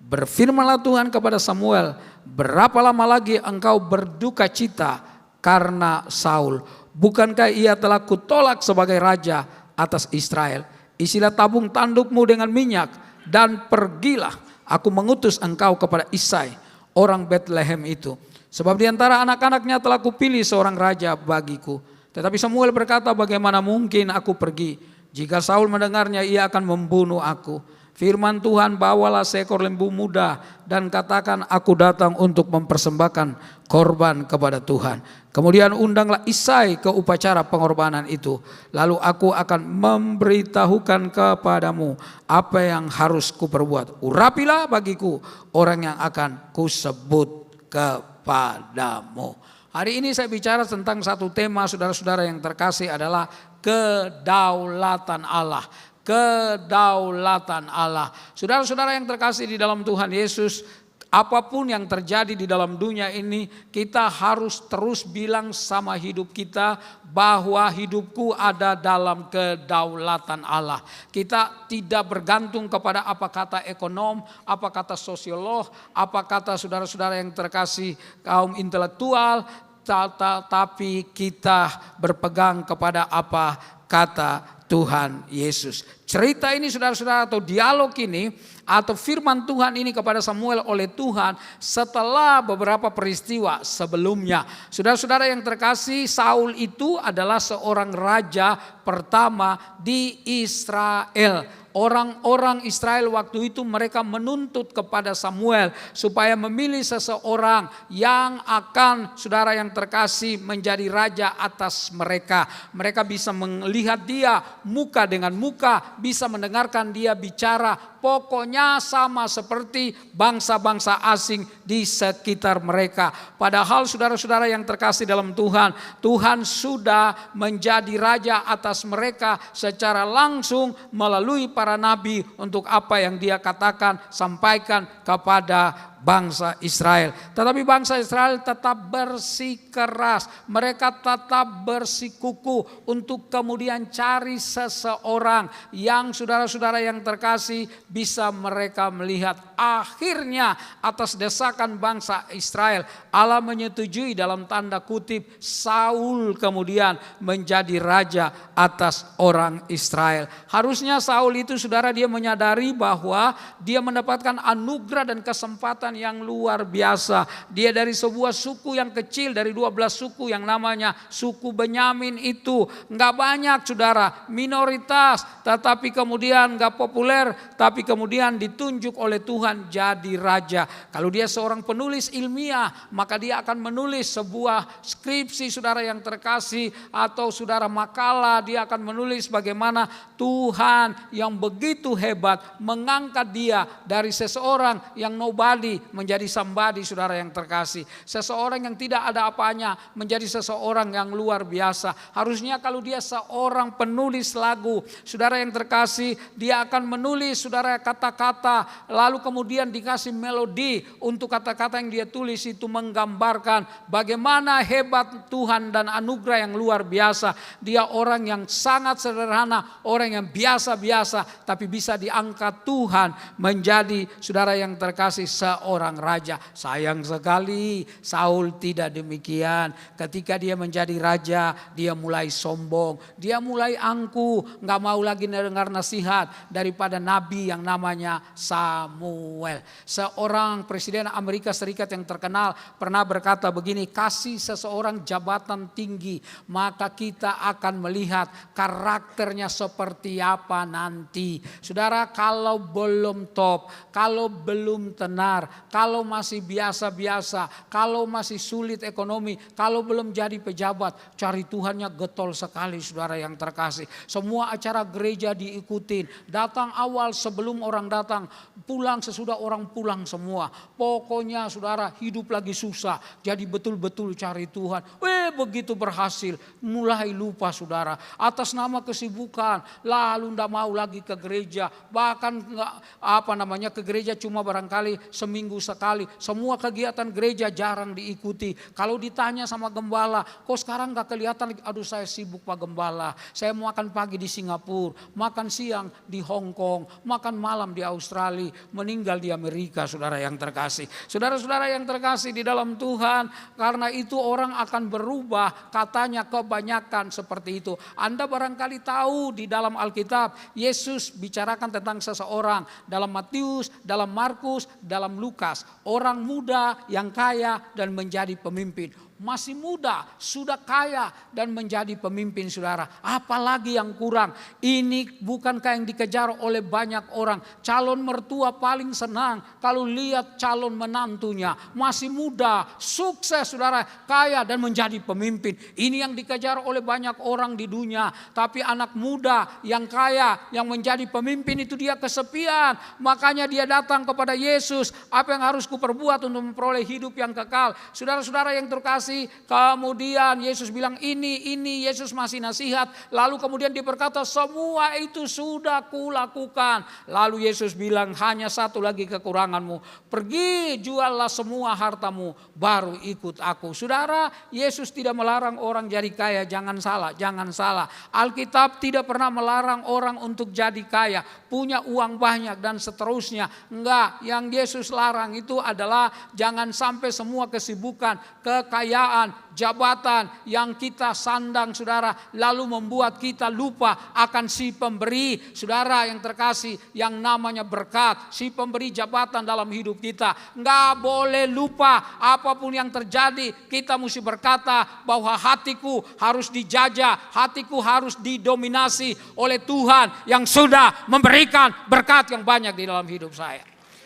Berfirmanlah Tuhan kepada Samuel, berapa lama lagi engkau berduka cita karena Saul? Bukankah ia telah kutolak sebagai raja atas Israel? Isilah tabung tandukmu dengan minyak dan pergilah. Aku mengutus engkau kepada Isai, orang Bethlehem itu. Sebab di antara anak-anaknya telah kupilih seorang raja bagiku. Tetapi Samuel berkata, bagaimana mungkin aku pergi? Jika Saul mendengarnya, ia akan membunuh aku. Firman Tuhan, bawalah seekor lembu muda dan katakan aku datang untuk mempersembahkan korban kepada Tuhan. Kemudian undanglah Isai ke upacara pengorbanan itu. Lalu aku akan memberitahukan kepadamu apa yang harus kuperbuat. Urapilah bagiku orang yang akan kusebut kepadamu. Hari ini saya bicara tentang satu tema, saudara-saudara yang terkasih, adalah kedaulatan Allah. Kedaulatan Allah. Saudara-saudara yang terkasih di dalam Tuhan Yesus, apapun yang terjadi di dalam dunia ini, kita harus terus bilang sama hidup kita bahwa hidupku ada dalam kedaulatan Allah. Kita tidak bergantung kepada apa kata ekonom, apa kata sosiolog, apa kata saudara-saudara yang terkasih kaum intelektual, tapi kita berpegang kepada apa kata Tuhan Yesus. Cerita ini saudara-saudara, atau dialog ini atau firman Tuhan ini kepada Samuel oleh Tuhan setelah beberapa peristiwa sebelumnya. Saudara-saudara yang terkasih, Saul itu adalah seorang raja pertama di Israel. Orang-orang Israel waktu itu mereka menuntut kepada Samuel supaya memilih seseorang yang akan, saudara yang terkasih, menjadi raja atas mereka. Mereka bisa melihat dia muka dengan muka, bisa mendengarkan dia bicara, pokoknya sama seperti bangsa-bangsa asing di sekitar mereka. Padahal saudara-saudara yang terkasih dalam Tuhan, Tuhan sudah menjadi raja atas mereka secara langsung melalui para nabi untuk apa yang dia katakan, sampaikan kepada bangsa Israel. Tetapi bangsa Israel tetap bersikeras, mereka tetap bersikukuh untuk kemudian cari seseorang yang saudara-saudara yang terkasih bisa mereka melihat. Akhirnya atas desakan bangsa Israel, Allah menyetujui dalam tanda kutip Saul kemudian menjadi raja atas orang Israel. Harusnya Saul itu saudara dia menyadari bahwa dia mendapatkan anugerah dan kesempatan yang luar biasa. Dia dari sebuah suku yang kecil, dari 12 suku yang namanya suku Benyamin itu. Nggak banyak saudara, minoritas, tetapi kemudian nggak populer, tapi kemudian ditunjuk oleh Tuhan jadi raja. Kalau dia seorang penulis ilmiah, maka dia akan menulis sebuah skripsi saudara yang terkasih, atau saudara makalah, dia akan menulis bagaimana Tuhan yang begitu hebat mengangkat dia dari seseorang yang nobody menjadi somebody saudara yang terkasih. Seseorang yang tidak ada apanya menjadi seseorang yang luar biasa. Harusnya kalau dia seorang penulis lagu, saudara yang terkasih, dia akan menulis saudara kata-kata, lalu kemudian dikasih melodi untuk kata-kata yang dia tulis itu menggambarkan bagaimana hebat Tuhan dan anugerah yang luar biasa. Dia orang yang sangat sederhana, orang yang biasa-biasa, tapi bisa diangkat Tuhan menjadi saudara yang terkasih seorang raja. Sayang sekali Saul tidak demikian. Ketika dia menjadi raja, dia mulai sombong, dia mulai angkuh, gak mau lagi dengar nasihat daripada nabi yang namanya Samuel. Seorang presiden Amerika Serikat yang terkenal pernah berkata begini, kasih seseorang jabatan tinggi, maka kita akan melihat karakternya seperti apa nanti. Saudara, kalau belum top, kalau belum tenar, kalau masih biasa-biasa, kalau masih sulit ekonomi, kalau belum jadi pejabat, cari Tuhannya getol sekali saudara yang terkasih. Semua acara gereja diikutin, datang awal sebelum orang datang, pulang sesudah orang pulang semua. Pokoknya saudara hidup lagi susah, jadi betul-betul cari Tuhan. Begitu berhasil, mulai lupa saudara atas nama kesibukan, lalu ndak mau lagi ke gereja, bahkan ke gereja cuma barangkali seminggu sekali. Semua kegiatan gereja jarang diikuti. Kalau ditanya sama gembala, kok sekarang gak kelihatan? Aduh, saya sibuk Pak Gembala, saya mau makan pagi di Singapura, makan siang di Hong Kong, makan malam di Australia, meninggal di Amerika saudara yang terkasih. Saudara-saudara yang terkasih di dalam Tuhan, karena itu orang akan berubah, katanya kebanyakan seperti itu. Anda barangkali tahu di dalam Alkitab Yesus bicarakan tentang seseorang dalam Matius, dalam Markus, dalam Lukas, orang muda yang kaya dan menjadi pemimpin. Masih muda, sudah kaya dan menjadi pemimpin saudara. Apalagi yang kurang? Ini bukankah yang dikejar oleh banyak orang? Calon mertua paling senang kalau lihat calon menantunya masih muda, sukses saudara, kaya dan menjadi pemimpin. Ini yang dikejar oleh banyak orang di dunia. Tapi anak muda yang kaya, yang menjadi pemimpin itu dia kesepian. Makanya dia datang kepada Yesus. Apa yang harus kuperbuat untuk memperoleh hidup yang kekal? Saudara-saudara yang terkasih, kemudian Yesus bilang ini Yesus masih nasihat. Lalu kemudian dia berkata, semua itu sudah kulakukan. Lalu Yesus bilang, hanya satu lagi kekuranganmu. Pergi juallah semua hartamu, baru ikut aku. Saudara, Yesus tidak melarang orang jadi kaya. Jangan salah. Alkitab tidak pernah melarang orang untuk jadi kaya, punya uang banyak dan seterusnya. Enggak, yang Yesus larang itu adalah jangan sampai semua kesibukan, kekayaan, jabatan yang kita sandang saudara, lalu membuat kita lupa akan si pemberi. Saudara yang terkasih, yang namanya berkat, si pemberi jabatan dalam hidup kita. Nggak boleh lupa, apapun yang terjadi kita mesti berkata bahwa hatiku harus dijajah, hatiku harus didominasi oleh Tuhan yang sudah memberikan berkat yang banyak di dalam hidup saya.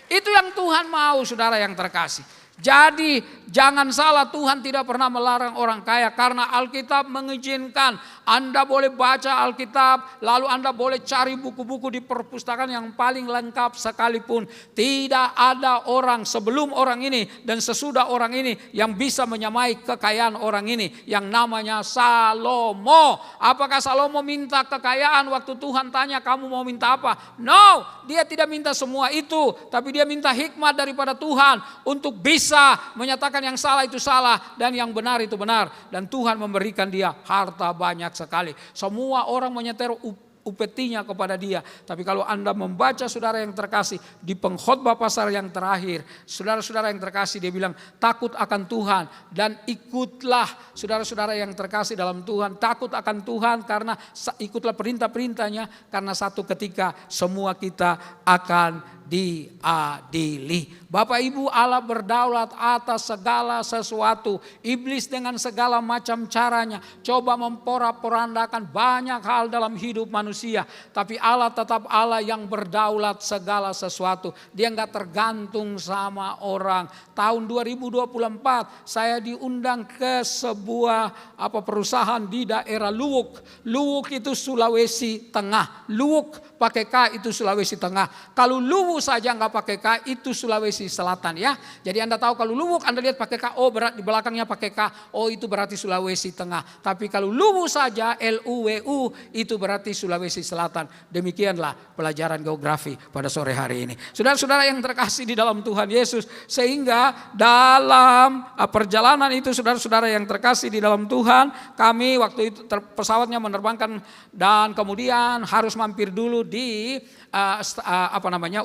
Itu yang Tuhan mau saudara yang terkasih. Jadi jangan salah, Tuhan tidak pernah melarang orang kaya, karena Alkitab mengizinkan Anda boleh baca Alkitab, lalu Anda boleh cari buku-buku di perpustakaan yang paling lengkap sekalipun. Tidak ada orang sebelum orang ini dan sesudah orang ini yang bisa menyamai kekayaan orang ini yang namanya Salomo. Apakah Salomo minta kekayaan waktu Tuhan tanya kamu mau minta apa? No, dia tidak minta semua itu, tapi dia minta hikmat daripada Tuhan untuk bisa menyatakan yang salah itu salah dan yang benar itu benar. Dan Tuhan memberikan dia harta banyak sekali. Semua orang menyeter upetinya kepada dia. Tapi kalau Anda membaca saudara yang terkasih di pengkhotbah pasal yang terakhir, saudara-saudara yang terkasih, dia bilang takut akan Tuhan dan ikutlah. Saudara-saudara yang terkasih dalam Tuhan, takut akan Tuhan karena ikutlah perintah-perintahnya, karena satu ketika semua kita akan diadili. Bapak Ibu, Allah berdaulat atas segala sesuatu. Iblis dengan segala macam caranya coba memporak-porandakan banyak hal dalam hidup manusia. Tapi Allah tetap Allah yang berdaulat segala sesuatu. Dia enggak tergantung sama orang. Tahun 2024 saya diundang ke sebuah perusahaan di daerah Luwuk. Luwuk itu Sulawesi Tengah. Luwuk pakai K itu Sulawesi Tengah. Kalau Luwuk saja nggak pakai K itu Sulawesi Selatan ya. Jadi Anda tahu kalau Luwuk Anda lihat pakai K, oh berat di belakangnya pakai K, oh itu berarti Sulawesi Tengah. Tapi kalau Luwuk saja LUWU itu berarti Sulawesi Selatan. Demikianlah pelajaran geografi pada sore hari ini. Saudara-saudara yang terkasih di dalam Tuhan Yesus, sehingga dalam perjalanan itu saudara-saudara yang terkasih di dalam Tuhan, kami waktu itu pesawatnya menerbangkan dan kemudian harus mampir dulu di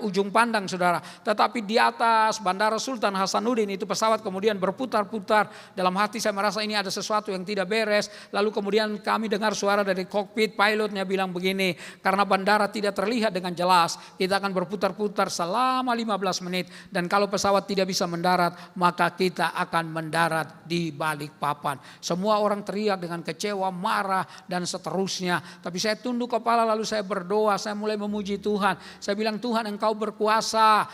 ujung pandang saudara. Tetapi di atas Bandara Sultan Hasanuddin itu pesawat kemudian berputar-putar. Dalam hati saya merasa ini ada sesuatu yang tidak beres. Lalu kemudian kami dengar suara dari kokpit, pilotnya bilang begini, karena bandara tidak terlihat dengan jelas, kita akan berputar-putar selama 15 menit. Dan kalau pesawat tidak bisa mendarat, maka kita akan mendarat di Balikpapan. Semua orang teriak dengan kecewa, marah dan seterusnya. Tapi saya tunduk kepala lalu saya berdoa, saya mulai memuji Tuhan. Saya bilang, Tuhan Engkau berkuasa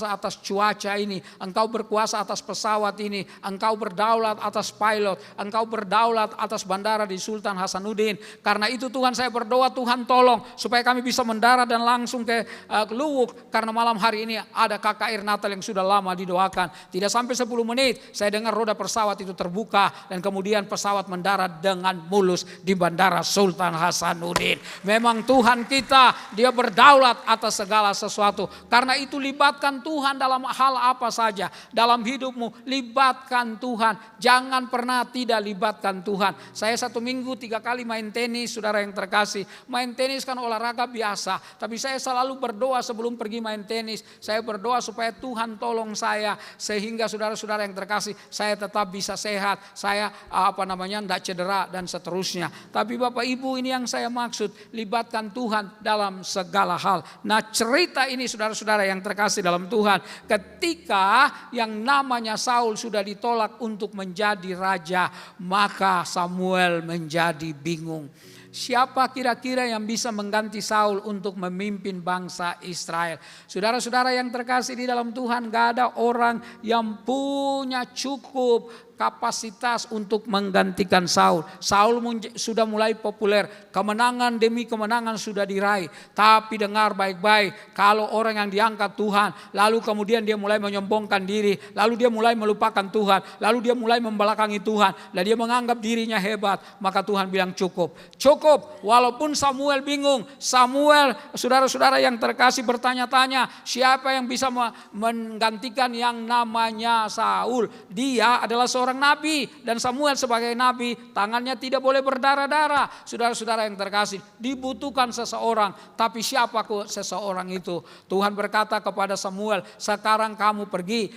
atas cuaca ini, Engkau berkuasa atas pesawat ini, Engkau berdaulat atas pilot, Engkau berdaulat atas bandara di Sultan Hasanuddin. Karena itu Tuhan saya berdoa, Tuhan tolong supaya kami bisa mendarat dan langsung ke Luwuk. Karena malam hari ini ada KKR Natal yang sudah lama didoakan. Tidak sampai 10 menit saya dengar roda pesawat itu terbuka dan kemudian pesawat mendarat dengan mulus di bandara Sultan Hasanuddin. Memang Tuhan kita, Dia berdaulat atas segala sesuatu. Karena itu libatkan Tuhan dalam hal apa saja. Dalam hidupmu libatkan Tuhan. Jangan pernah tidak libatkan Tuhan. Saya 1 minggu 3 kali main tenis, saudara yang terkasih. Main tenis kan olahraga biasa. Tapi saya selalu berdoa sebelum pergi main tenis. Saya berdoa supaya Tuhan tolong saya. Sehingga saudara-saudara yang terkasih, saya tetap bisa sehat. Saya tidak cedera dan seterusnya. Tapi Bapak Ibu, ini yang saya maksud. Libatkan Tuhan dalam segala hal. Nah, cerita ini saudara-saudara yang terkasih dalam Tuhan, ketika yang namanya Saul sudah ditolak untuk menjadi raja, maka Samuel menjadi bingung. Siapa kira-kira yang bisa mengganti Saul untuk memimpin bangsa Israel? Saudara-saudara yang terkasih di dalam Tuhan, gak ada orang yang punya cukup kapasitas untuk menggantikan Saul. Saul sudah mulai populer, kemenangan demi kemenangan sudah diraih. Tapi dengar baik-baik, kalau orang yang diangkat Tuhan, lalu kemudian dia mulai menyombongkan diri, lalu dia mulai melupakan Tuhan, lalu dia mulai membelakangi Tuhan, dan dia menganggap dirinya hebat, maka Tuhan bilang cukup. Cukup, walaupun Samuel bingung. Samuel, saudara-saudara yang terkasih, bertanya-tanya, siapa yang bisa menggantikan yang namanya Saul? Dia adalah seorang nabi, dan Samuel sebagai nabi tangannya tidak boleh berdarah-darah. Saudara-saudara yang terkasih, dibutuhkan seseorang. Tapi siapa seseorang itu? Tuhan berkata kepada Samuel, sekarang kamu pergi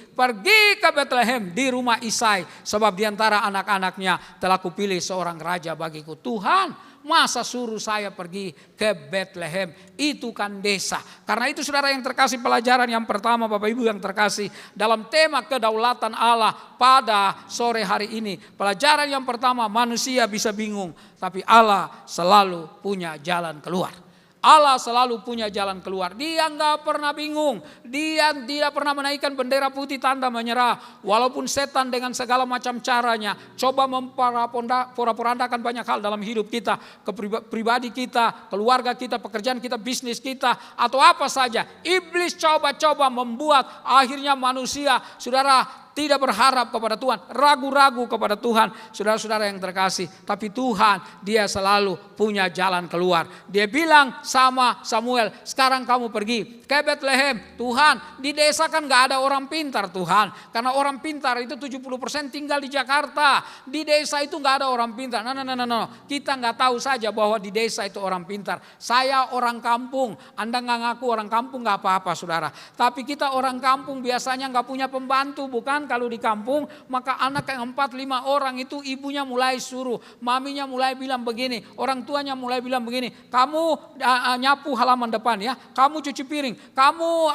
ke Bethlehem di rumah Isai, sebab di antara anak-anaknya telah kupilih seorang raja bagiku. Tuhan, masa suruh saya pergi ke Bethlehem? Itu kan desa. Karena itu saudara yang terkasih, pelajaran yang pertama Bapak Ibu yang terkasih dalam tema kedaulatan Allah pada sore hari ini. Pelajaran yang pertama, manusia bisa bingung, tapi Allah selalu punya jalan keluar. Allah selalu punya jalan keluar. Dia nggak pernah bingung. Dia tidak pernah menaikkan bendera putih tanda menyerah. Walaupun setan dengan segala macam caranya coba memporak-porandakan banyak hal dalam hidup kita, pribadi kita, keluarga kita, pekerjaan kita, bisnis kita, atau apa saja. Iblis coba-coba membuat akhirnya manusia, saudara, tidak berharap kepada Tuhan, ragu-ragu kepada Tuhan, saudara-saudara yang terkasih. Tapi Tuhan, dia selalu punya jalan keluar. Dia bilang sama Samuel, sekarang kamu pergi ke Bethlehem. Tuhan, di desa kan gak ada orang pintar Tuhan. Karena orang pintar itu 70% tinggal di Jakarta. Di desa itu gak ada orang pintar. No. Kita gak tahu saja bahwa di desa itu orang pintar. Saya orang kampung, Anda gak ngaku orang kampung gak apa-apa saudara. Tapi kita orang kampung biasanya gak punya pembantu, bukan? Kalau di kampung maka anak yang 4-5 orang itu ibunya mulai suruh, maminya mulai bilang begini, orang tuanya mulai bilang begini, kamu nyapu halaman depan ya, kamu cuci piring, kamu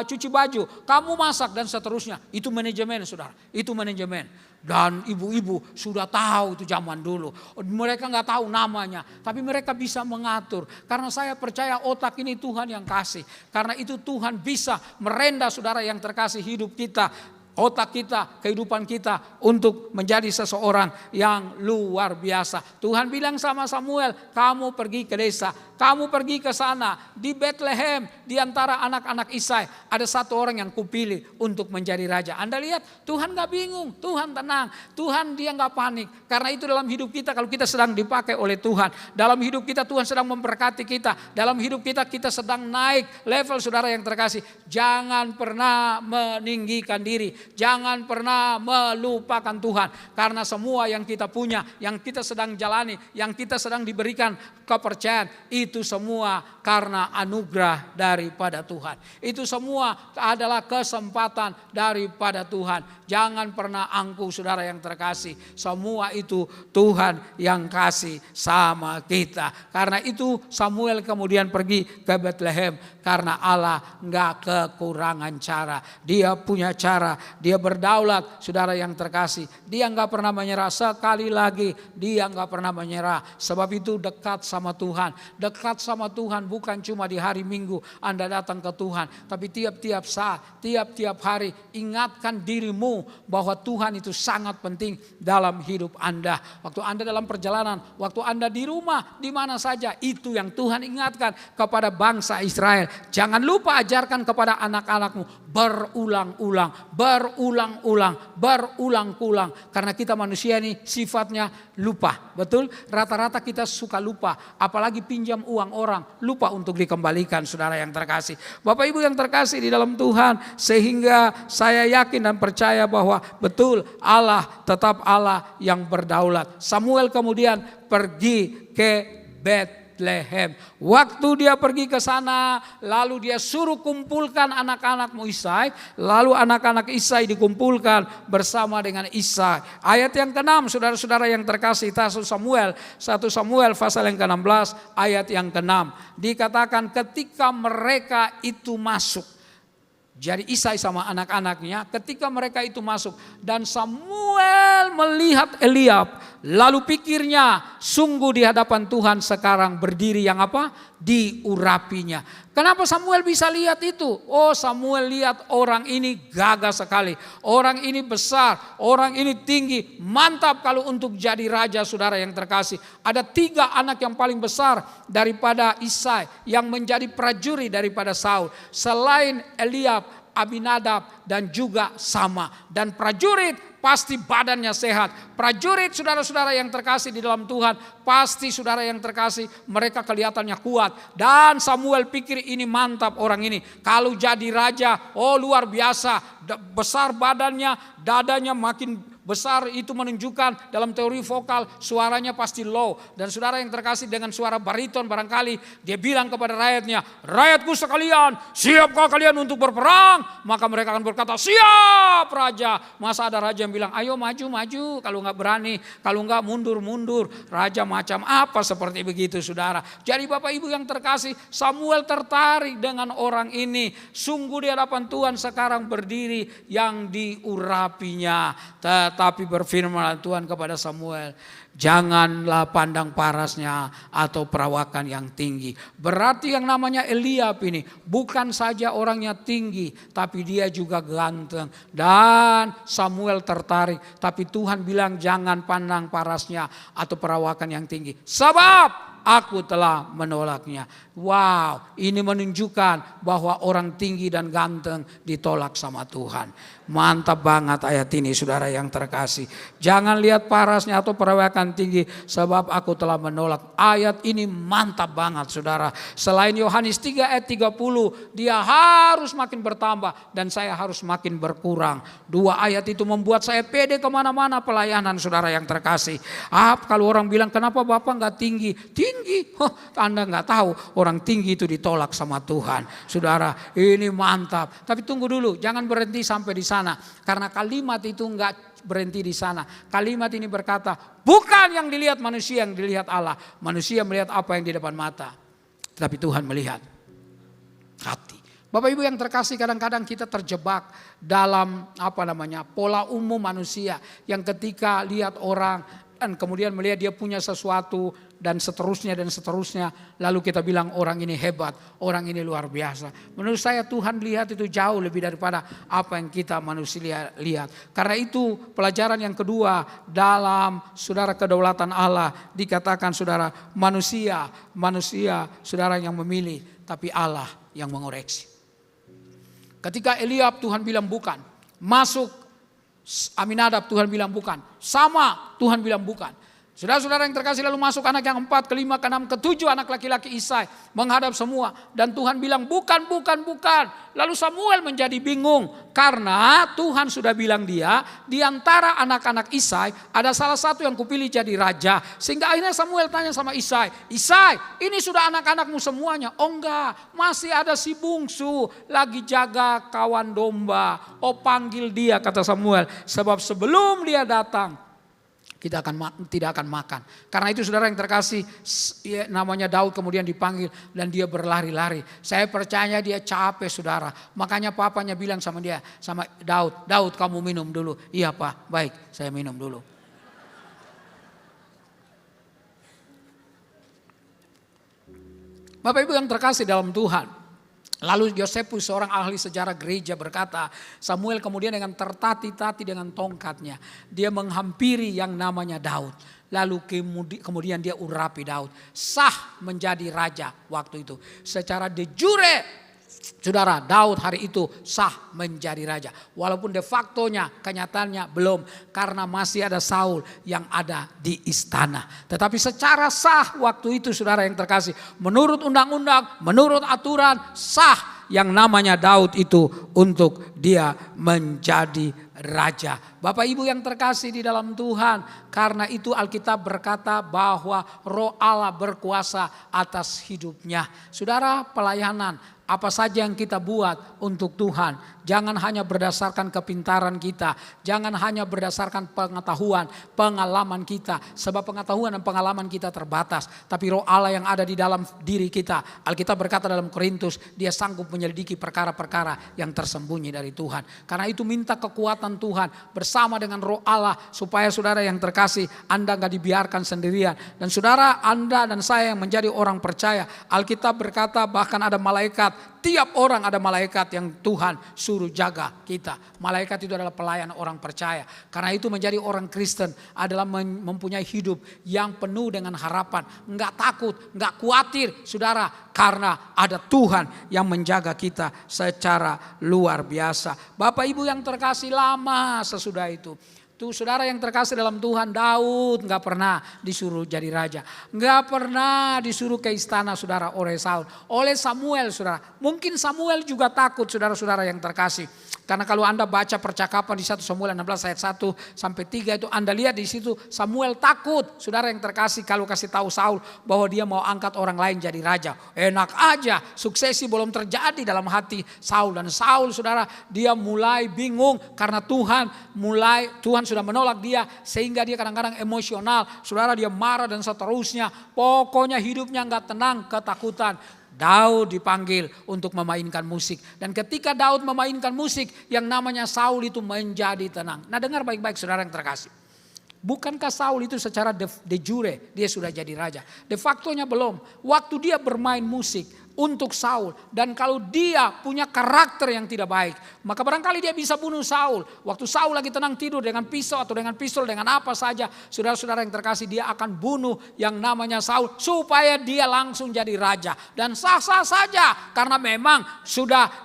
cuci baju, kamu masak dan seterusnya. Itu manajemen saudara, itu manajemen. Dan ibu-ibu sudah tahu itu zaman dulu. Mereka nggak tahu namanya, tapi mereka bisa mengatur. Karena saya percaya otak ini Tuhan yang kasih. Karena itu Tuhan bisa merendah saudara yang terkasih hidup kita, otak kita, kehidupan kita untuk menjadi seseorang yang luar biasa. Tuhan bilang sama Samuel, kamu pergi ke desa, kamu pergi ke sana. Di Bethlehem, di antara anak-anak Isai, ada satu orang yang kupilih untuk menjadi raja. Anda lihat, Tuhan gak bingung, Tuhan tenang, Tuhan dia gak panik. Karena itu dalam hidup kita, kalau kita sedang dipakai oleh Tuhan, dalam hidup kita Tuhan sedang memberkati kita, dalam hidup kita sedang naik level saudara yang terkasih. Jangan pernah meninggikan diri. Jangan pernah melupakan Tuhan. Karena semua yang kita punya, yang kita sedang jalani, yang kita sedang diberikan kepercayaan, itu semua karena anugerah daripada Tuhan. Itu semua adalah kesempatan daripada Tuhan. Jangan pernah angkuh saudara yang terkasih. Semua itu Tuhan yang kasih sama kita. Karena itu Samuel kemudian pergi ke Bethlehem. Karena Allah gak kekurangan cara. Dia punya cara. Dia berdaulat saudara yang terkasih. Dia gak pernah menyerah. Sekali lagi dia gak pernah menyerah. Sebab itu dekat sama Tuhan. Dekat sama Tuhan bukan cuma di hari Minggu Anda datang ke Tuhan. Tapi tiap-tiap saat, tiap-tiap hari ingatkan dirimu bahwa Tuhan itu sangat penting dalam hidup Anda. Waktu Anda dalam perjalanan, waktu Anda di rumah, di mana saja, itu yang Tuhan ingatkan kepada bangsa Israel. Jangan lupa ajarkan kepada anak-anakmu berulang-ulang, berulang-ulang. Karena kita manusia ini sifatnya lupa. Betul? Rata-rata kita suka lupa. Apalagi pinjam uang orang, lupa untuk dikembalikan saudara yang terkasih. Bapak Ibu yang terkasih di dalam Tuhan, sehingga saya yakin dan percaya bahwa betul Allah tetap Allah yang berdaulat. Samuel kemudian pergi ke Bethlehem. Waktu dia pergi ke sana, lalu dia suruh kumpulkan anak-anak Isai, lalu anak-anak Isai dikumpulkan bersama dengan Isai. Ayat yang ke-6, saudara-saudara yang terkasih, 1 Samuel pasal yang ke-16 ayat yang ke-6. Dikatakan ketika mereka itu masuk. Jadi Isai sama anak-anaknya ketika mereka itu masuk dan Samuel melihat Eliab, lalu pikirnya sungguh di hadapan Tuhan sekarang berdiri yang apa? Diurapinya. Kenapa Samuel bisa lihat itu? Oh, Samuel lihat orang ini gagah sekali. Orang ini besar, orang ini tinggi, mantap kalau untuk jadi raja saudara yang terkasih. Ada 3 anak yang paling besar daripada Isai yang menjadi prajurit daripada Saul. Selain Eliab, Abinadab dan juga Sama. Dan prajurit pasti badannya sehat. Prajurit saudara-saudara yang terkasih di dalam Tuhan, pasti saudara yang terkasih mereka kelihatannya kuat. Dan Samuel pikir ini mantap orang ini. Kalau jadi raja, oh luar biasa. Besar badannya, dadanya makin besar, itu menunjukkan dalam teori vokal suaranya pasti low. Dan saudara yang terkasih dengan suara bariton barangkali dia bilang kepada rakyatnya, rakyatku sekalian, siapkah kalian untuk berperang? Maka mereka akan berkata, siap raja. Masa ada raja yang bilang, ayo maju, kalau nggak berani, kalau nggak mundur. Raja macam apa seperti begitu saudara. Jadi Bapak Ibu yang terkasih, Samuel tertarik dengan orang ini. Sungguh di hadapan Tuhan sekarang berdiri yang diurapinya. Tapi berfirman Tuhan kepada Samuel, janganlah pandang parasnya atau perawakan yang tinggi. Berarti yang namanya Eliab ini bukan saja orangnya tinggi, tapi dia juga ganteng. Dan Samuel tertarik, tapi Tuhan bilang jangan pandang parasnya atau perawakan yang tinggi, sebab aku telah menolaknya. Wow, ini menunjukkan bahwa orang tinggi dan ganteng ditolak sama Tuhan. Mantap banget ayat ini saudara yang terkasih. Jangan lihat parasnya atau perawakan tinggi, sebab aku telah menolak. Ayat ini mantap banget saudara. Selain Yohanes 3 ayat 30, dia harus makin bertambah dan saya harus makin berkurang. Dua ayat itu membuat saya pede kemana-mana pelayanan saudara yang terkasih. Kalau orang bilang kenapa Bapak gak tinggi? Tinggi, Anda gak tahu orang tinggi itu ditolak sama Tuhan. Saudara, ini mantap. Tapi tunggu dulu, jangan berhenti sampai di sana. Karena kalimat itu enggak berhenti di sana. Kalimat ini berkata, bukan yang dilihat manusia, yang dilihat Allah. Manusia melihat apa yang di depan mata, tapi Tuhan melihat hati. Bapak Ibu yang terkasih, kadang-kadang kita terjebak dalam pola umum manusia yang ketika lihat orang dan kemudian melihat dia punya sesuatu dan seterusnya, lalu kita bilang orang ini hebat, orang ini luar biasa. Menurut saya Tuhan lihat itu jauh lebih daripada apa yang kita manusia lihat. Karena itu pelajaran yang kedua dalam saudara kedaulatan Allah dikatakan saudara, manusia saudara yang memilih, tapi Allah yang mengoreksi. Ketika Eliab Tuhan bilang bukan, masuk Aminadab Tuhan bilang bukan, sama Tuhan bilang bukan. Saudara-saudara yang terkasih, lalu masuk anak yang 4, ke-5, ke-6, ke-7 anak laki-laki Isai menghadap semua. Dan Tuhan bilang bukan. Lalu Samuel menjadi bingung karena Tuhan sudah bilang dia di antara anak-anak Isai ada salah satu yang kupilih jadi raja. Sehingga akhirnya Samuel tanya sama Isai, ini sudah anak-anakmu semuanya? Oh enggak, masih ada si bungsu lagi jaga kawan domba. Oh panggil dia, kata Samuel, sebab sebelum dia datang kita tidak akan makan. Karena itu saudara yang terkasih, namanya Daud kemudian dipanggil dan dia berlari-lari. Saya percaya dia capek saudara. Makanya papanya bilang sama dia, sama Daud kamu minum dulu. Iya Pak, baik saya minum dulu. Bapak Ibu yang terkasih dalam Tuhan. Lalu Yosefus seorang ahli sejarah gereja berkata, Samuel kemudian dengan tertati-tati dengan tongkatnya, dia menghampiri yang namanya Daud. Lalu kemudian dia urapi Daud, sah menjadi raja waktu itu. Secara de jure saudara, Daud hari itu sah menjadi raja. Walaupun de factonya, kenyataannya belum. Karena masih ada Saul yang ada di istana. Tetapi secara sah waktu itu saudara yang terkasih, menurut undang-undang, menurut aturan, sah yang namanya Daud itu untuk dia menjadi raja. Bapak Ibu yang terkasih di dalam Tuhan, karena itu Alkitab berkata bahwa Roh Allah berkuasa atas hidupnya. Saudara, pelayanan apa saja yang kita buat untuk Tuhan, jangan hanya berdasarkan kepintaran kita, jangan hanya berdasarkan pengetahuan, pengalaman kita, sebab pengetahuan dan pengalaman kita terbatas. Tapi Roh Allah yang ada di dalam diri kita, Alkitab berkata dalam Korintus, dia sanggup menyelidiki perkara-perkara yang tersembunyi dari Tuhan. Karena itu minta kekuatan Tuhan bersama dengan Roh Allah, supaya saudara yang terkasih, Anda gak dibiarkan sendirian. Dan saudara, Anda dan saya yang menjadi orang percaya, Alkitab berkata bahkan ada malaikat. Tiap orang ada malaikat yang Tuhan suruh jaga kita. Malaikat itu adalah pelayan orang percaya. Karena itu menjadi orang Kristen adalah mempunyai hidup yang penuh dengan harapan. Enggak takut, enggak khawatir saudara. Karena ada Tuhan yang menjaga kita secara luar biasa. Bapak Ibu yang terkasih, lama sesudah itu. Tuh saudara yang terkasih dalam Tuhan, Daud gak pernah disuruh jadi raja. Gak pernah disuruh ke istana saudara oleh Saul. Oleh Samuel saudara. Mungkin Samuel juga takut saudara-saudara yang terkasih. Karena kalau Anda baca percakapan di 1 Samuel 16 ayat 1 sampai 3 itu Anda lihat di situ Samuel takut. Saudara yang terkasih kalau kasih tahu Saul bahwa dia mau angkat orang lain jadi raja. Enak aja, suksesi belum terjadi dalam hati Saul. Dan Saul saudara, dia mulai bingung karena Tuhan sudah menolak dia sehingga dia kadang-kadang emosional. Saudara, dia marah dan seterusnya. Pokoknya hidupnya gak tenang, ketakutan. Daud dipanggil untuk memainkan musik. Dan ketika Daud memainkan musik, yang namanya Saul itu menjadi tenang. Nah, dengar baik-baik saudara yang terkasih. Bukankah Saul itu secara de jure dia sudah jadi raja? De factonya belum. Waktu dia bermain musik untuk Saul, dan kalau dia punya karakter yang tidak baik, maka barangkali dia bisa bunuh Saul. Waktu Saul lagi tenang tidur dengan pisau atau dengan pistol, dengan apa saja, saudara-saudara yang terkasih, dia akan bunuh yang namanya Saul supaya dia langsung jadi raja. Dan sah-sah saja karena memang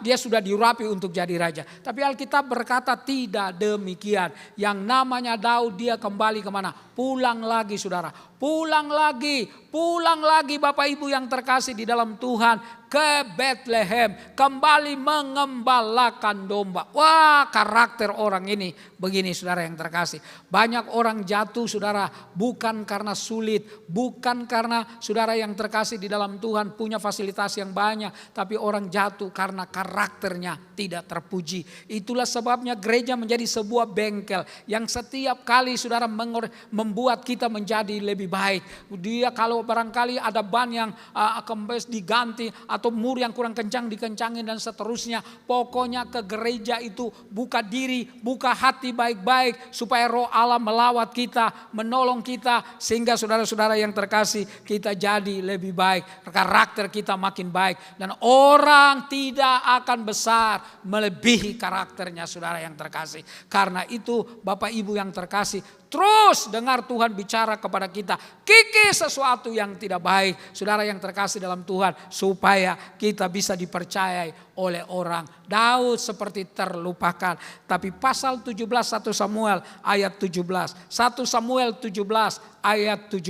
dia sudah diurapi untuk jadi raja. Tapi Alkitab berkata tidak demikian. Yang namanya Daud, dia kembali kemana? Pulang lagi saudara, pulang lagi Bapak Ibu yang terkasih di dalam Tuhan, ke Bethlehem, kembali mengembalakan domba. Wah, karakter orang ini begini saudara yang terkasih. Banyak orang jatuh saudara bukan karena sulit, bukan karena saudara yang terkasih di dalam Tuhan punya fasilitas yang banyak, tapi orang jatuh karena karakternya tidak terpuji. Itulah sebabnya gereja menjadi sebuah bengkel yang setiap kali saudara membuat kita menjadi lebih baik. Dia kalau barangkali ada ban yang kempes diganti, atau mur yang kurang kencang dikencangin dan seterusnya. Pokoknya ke gereja itu buka diri, buka hati baik-baik supaya Roh Allah melawat kita, menolong kita, sehingga saudara-saudara yang terkasih kita jadi lebih baik, karakter kita makin baik, dan orang tidak akan besar melebihi karakternya saudara yang terkasih. Karena itu Bapak Ibu yang terkasih, terus dengar Tuhan bicara kepada kita, kikis sesuatu yang tidak baik saudara yang terkasih dalam Tuhan, supaya kita bisa dipercayai oleh orang. Daud seperti terlupakan. Tapi pasal 17 1 Samuel ayat 17. 1 Samuel 17 ayat 17.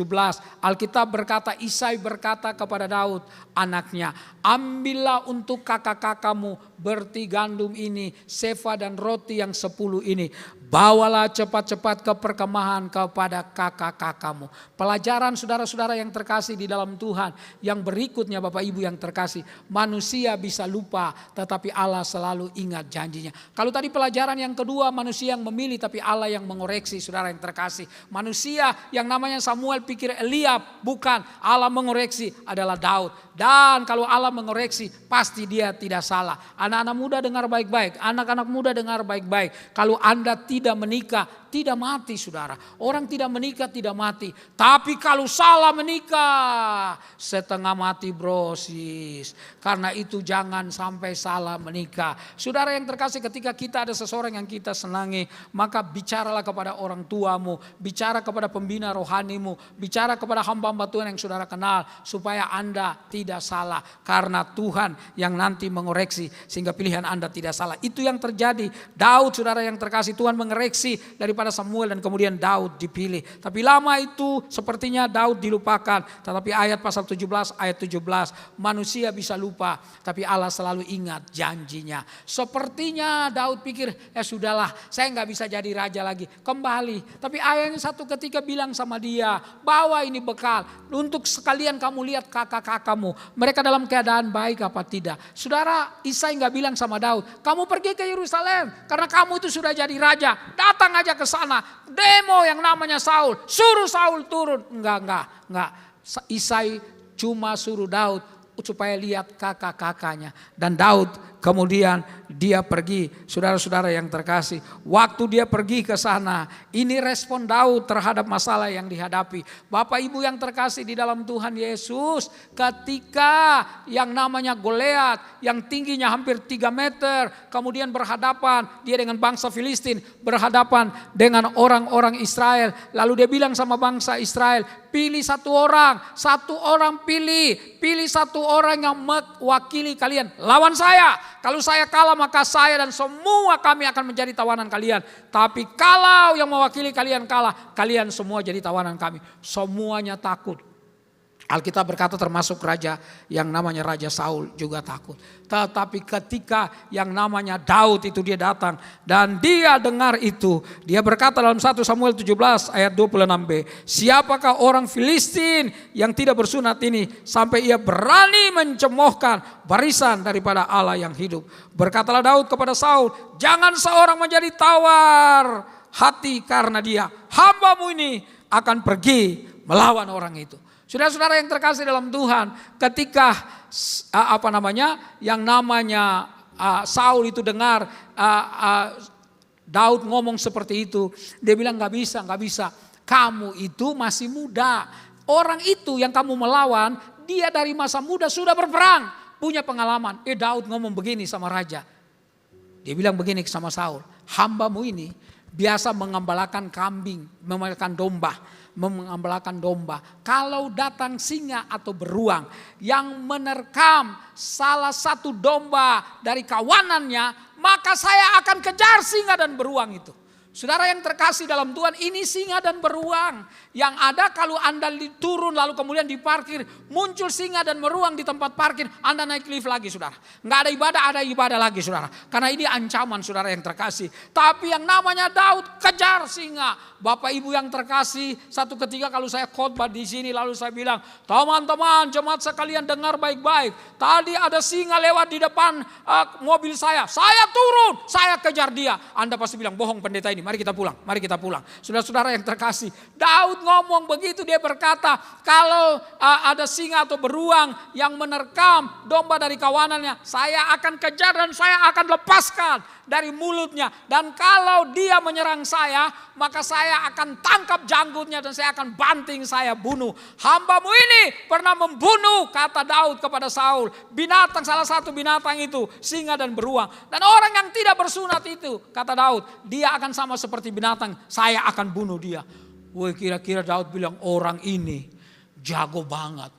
Alkitab berkata, Isai berkata kepada Daud anaknya, ambillah untuk kakak-kakakmu berti gandum ini, sefa dan roti yang 10 ini. Bawalah cepat-cepat ke perkemahan kepada kakak-kakakmu. Pelajaran saudara-saudara yang terkasih di dalam Tuhan yang berikutnya Bapak Ibu yang terkasih, manusia bisa lupa tetapi Allah selalu ingat janjinya. Kalau tadi pelajaran yang kedua, manusia yang memilih tapi Allah yang mengoreksi saudara yang terkasih. Manusia yang namanya Samuel pikir Eliab, bukan, Allah mengoreksi adalah Daud. Dan kalau Allah mengoreksi pasti dia tidak salah. Anak-anak muda dengar baik-baik, anak-anak muda dengar baik-baik. Kalau Anda tidak menikah, tidak mati saudara. Orang tidak menikah tidak mati. Tapi kalau salah menikah, setengah mati bro sis. Karena itu jangan sampai salah menikah. Saudara yang terkasih, ketika kita ada seseorang yang kita senangi, maka bicaralah kepada orang tuamu, bicara kepada pembina rohanimu, bicara kepada hamba-hamba Tuhan yang saudara kenal, supaya Anda tidak salah. Karena Tuhan yang nanti mengoreksi sehingga pilihan Anda tidak salah. Itu yang terjadi. Daud saudara yang terkasih, Tuhan mengoreksi daripada Samuel dan kemudian Daud dipilih. Tapi lama itu sepertinya Daud dilupakan. Tetapi ayat pasal 17 ayat 17, manusia bisa lupa tapi Allah selalu ingat janjinya. Sepertinya Daud pikir, ya sudahlah, saya nggak bisa jadi raja lagi, kembali. Tapi ayatnya satu ketika bilang sama dia, bawa ini bekal untuk sekalian kamu lihat kakak-kakakmu, mereka dalam keadaan baik apa tidak. Saudara, Isai nggak bilang sama Daud, kamu pergi ke Yerusalem karena kamu itu sudah jadi raja, datang aja ke sana, demo yang namanya Saul, suruh Saul turun. Enggak. Isai cuma suruh Daud supaya lihat kakak-kakaknya. Dan Daud kemudian dia pergi, saudara-saudara yang terkasih. Waktu dia pergi ke sana, ini respon Daud terhadap masalah yang dihadapi. Bapak Ibu yang terkasih di dalam Tuhan Yesus, ketika yang namanya Goliat yang tingginya hampir 3 meter, kemudian berhadapan dia dengan bangsa Filistin, berhadapan dengan orang-orang Israel. Lalu dia bilang sama bangsa Israel, pilih satu orang pilih satu orang yang mewakili kalian, lawan saya. Kalau saya kalah maka saya dan semua kami akan menjadi tawanan kalian. Tapi kalau yang mewakili kalian kalah, kalian semua jadi tawanan kami. Semuanya takut. Alkitab berkata termasuk raja yang namanya Raja Saul juga takut. Tetapi ketika yang namanya Daud itu dia datang dan dia dengar itu, dia berkata dalam 1 Samuel 17 ayat 26b, siapakah orang Filistin yang tidak bersunat ini sampai ia berani mencemoohkan barisan daripada Allah yang hidup. Berkatalah Daud kepada Saul, jangan seorang menjadi tawar hati karena dia, hambamu ini akan pergi melawan orang itu. Saudara-saudara yang terkasih dalam Tuhan, ketika yang namanya Saul itu dengar Daud ngomong seperti itu, dia bilang nggak bisa. Kamu itu masih muda. Orang itu yang kamu melawan, dia dari masa muda sudah berperang, punya pengalaman. Daud ngomong begini sama raja. Dia bilang begini sama Saul, hambamu ini biasa mengembalakan kambing, mengembalakan domba. Kalau datang singa atau beruang yang menerkam salah satu domba dari kawanannya, maka saya akan kejar singa dan beruang itu. Saudara yang terkasih dalam Tuhan, ini singa dan beruang. Yang ada kalau Anda turun lalu kemudian diparkir, muncul singa dan beruang di tempat parkir, Anda naik lift lagi saudara. Nggak ada ibadah lagi saudara. Karena ini ancaman saudara yang terkasih. Tapi yang namanya Daud kejar singa. Bapak Ibu yang terkasih, satu ketika kalau saya khotbah di sini lalu saya bilang, teman-teman jemaat sekalian dengar baik-baik. Tadi ada singa lewat di depan mobil saya turun, saya kejar dia. Anda pasti bilang, bohong pendeta ini, mari kita pulang. Saudara-saudara yang terkasih, Daud ngomong begitu, dia berkata, kalau ada singa atau beruang yang menerkam domba dari kawanannya, saya akan kejar dan saya akan lepaskan dari mulutnya. Dan kalau dia menyerang saya, maka saya akan tangkap janggutnya dan saya akan banting, saya bunuh. Hambamu ini pernah membunuh, kata Daud kepada Saul, binatang, salah satu binatang itu, singa dan beruang. Dan orang yang tidak bersunat itu, kata Daud, dia akan sama seperti binatang, saya akan bunuh dia. Woi, kira-kira Daud bilang, orang ini jago banget,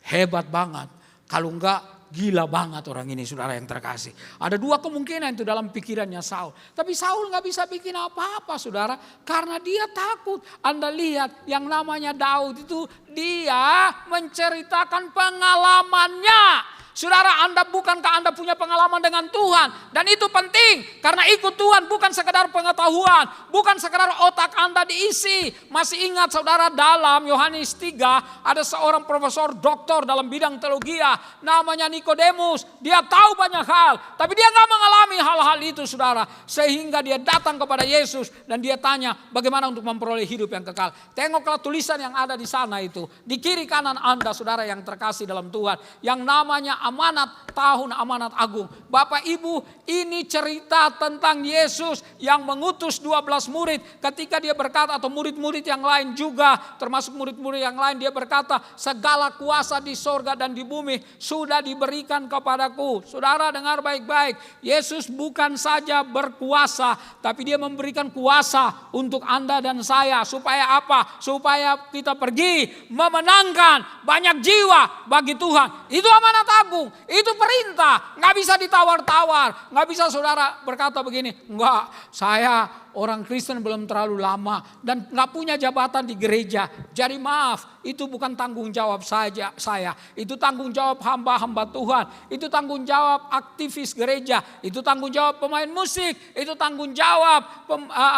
hebat banget. Kalau enggak, gila banget orang ini, saudara yang terkasih. Ada dua kemungkinan itu dalam pikirannya Saul. Tapi Saul gak bisa bikin apa-apa saudara, karena dia takut. Anda lihat yang namanya Daud itu, dia menceritakan pengalamannya. Saudara, bukankah Anda punya pengalaman dengan Tuhan? Dan itu penting, karena ikut Tuhan bukan sekedar pengetahuan, bukan sekedar otak Anda diisi. Masih ingat saudara, dalam Yohanes 3 ada seorang profesor doktor dalam bidang teologi, namanya Nikodemus. Dia tahu banyak hal, tapi dia gak mengalami hal-hal itu saudara. Sehingga dia datang kepada Yesus dan dia tanya bagaimana untuk memperoleh hidup yang kekal. Tengoklah tulisan yang ada di sana itu. Di kiri kanan Anda saudara yang terkasih dalam Tuhan, yang namanya amanat, tahun amanat agung. Bapak Ibu, ini cerita tentang Yesus yang mengutus 12 murid. Ketika dia berkata, atau murid-murid yang lain juga, termasuk murid-murid yang lain, dia berkata, segala kuasa di sorga dan di bumi sudah diberikan kepadaku. Saudara dengar baik-baik, Yesus bukan saja berkuasa, tapi dia memberikan kuasa untuk Anda dan saya. Supaya apa? Supaya kita pergi memenangkan banyak jiwa bagi Tuhan. Itu amanat agung. Itu perintah, gak bisa ditawar-tawar. Gak bisa saudara berkata begini, enggak, saya orang Kristen belum terlalu lama dan gak punya jabatan di gereja. Jadi maaf, itu bukan tanggung jawab saya. Itu tanggung jawab hamba-hamba Tuhan. Itu tanggung jawab aktivis gereja. Itu tanggung jawab pemain musik. Itu tanggung jawab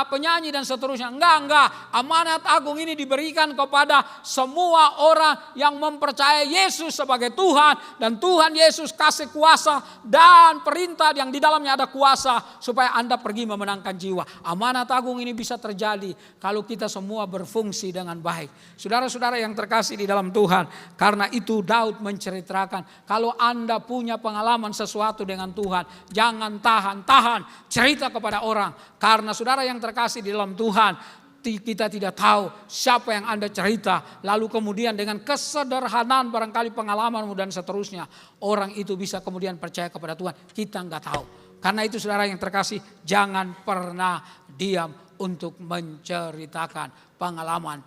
penyanyi dan seterusnya. Enggak. Amanat agung ini diberikan kepada semua orang yang mempercayai Yesus sebagai Tuhan. Dan Tuhan Yesus kasih kuasa dan perintah yang di dalamnya ada kuasa supaya Anda pergi memenangkan jiwa. Amanat agung ini bisa terjadi kalau kita semua berfungsi dengan baik. Saudara-saudara yang terkasih di dalam Tuhan, karena itu Daud menceritakan, kalau Anda punya pengalaman sesuatu dengan Tuhan, jangan tahan cerita kepada orang. Karena saudara yang terkasih di dalam Tuhan, kita tidak tahu siapa yang Anda cerita, lalu kemudian dengan kesederhanaan barangkali pengalamanmu dan seterusnya, orang itu bisa kemudian percaya kepada Tuhan. Kita nggak tahu. Karena itu saudara yang terkasih, jangan pernah diam untuk menceritakan pengalaman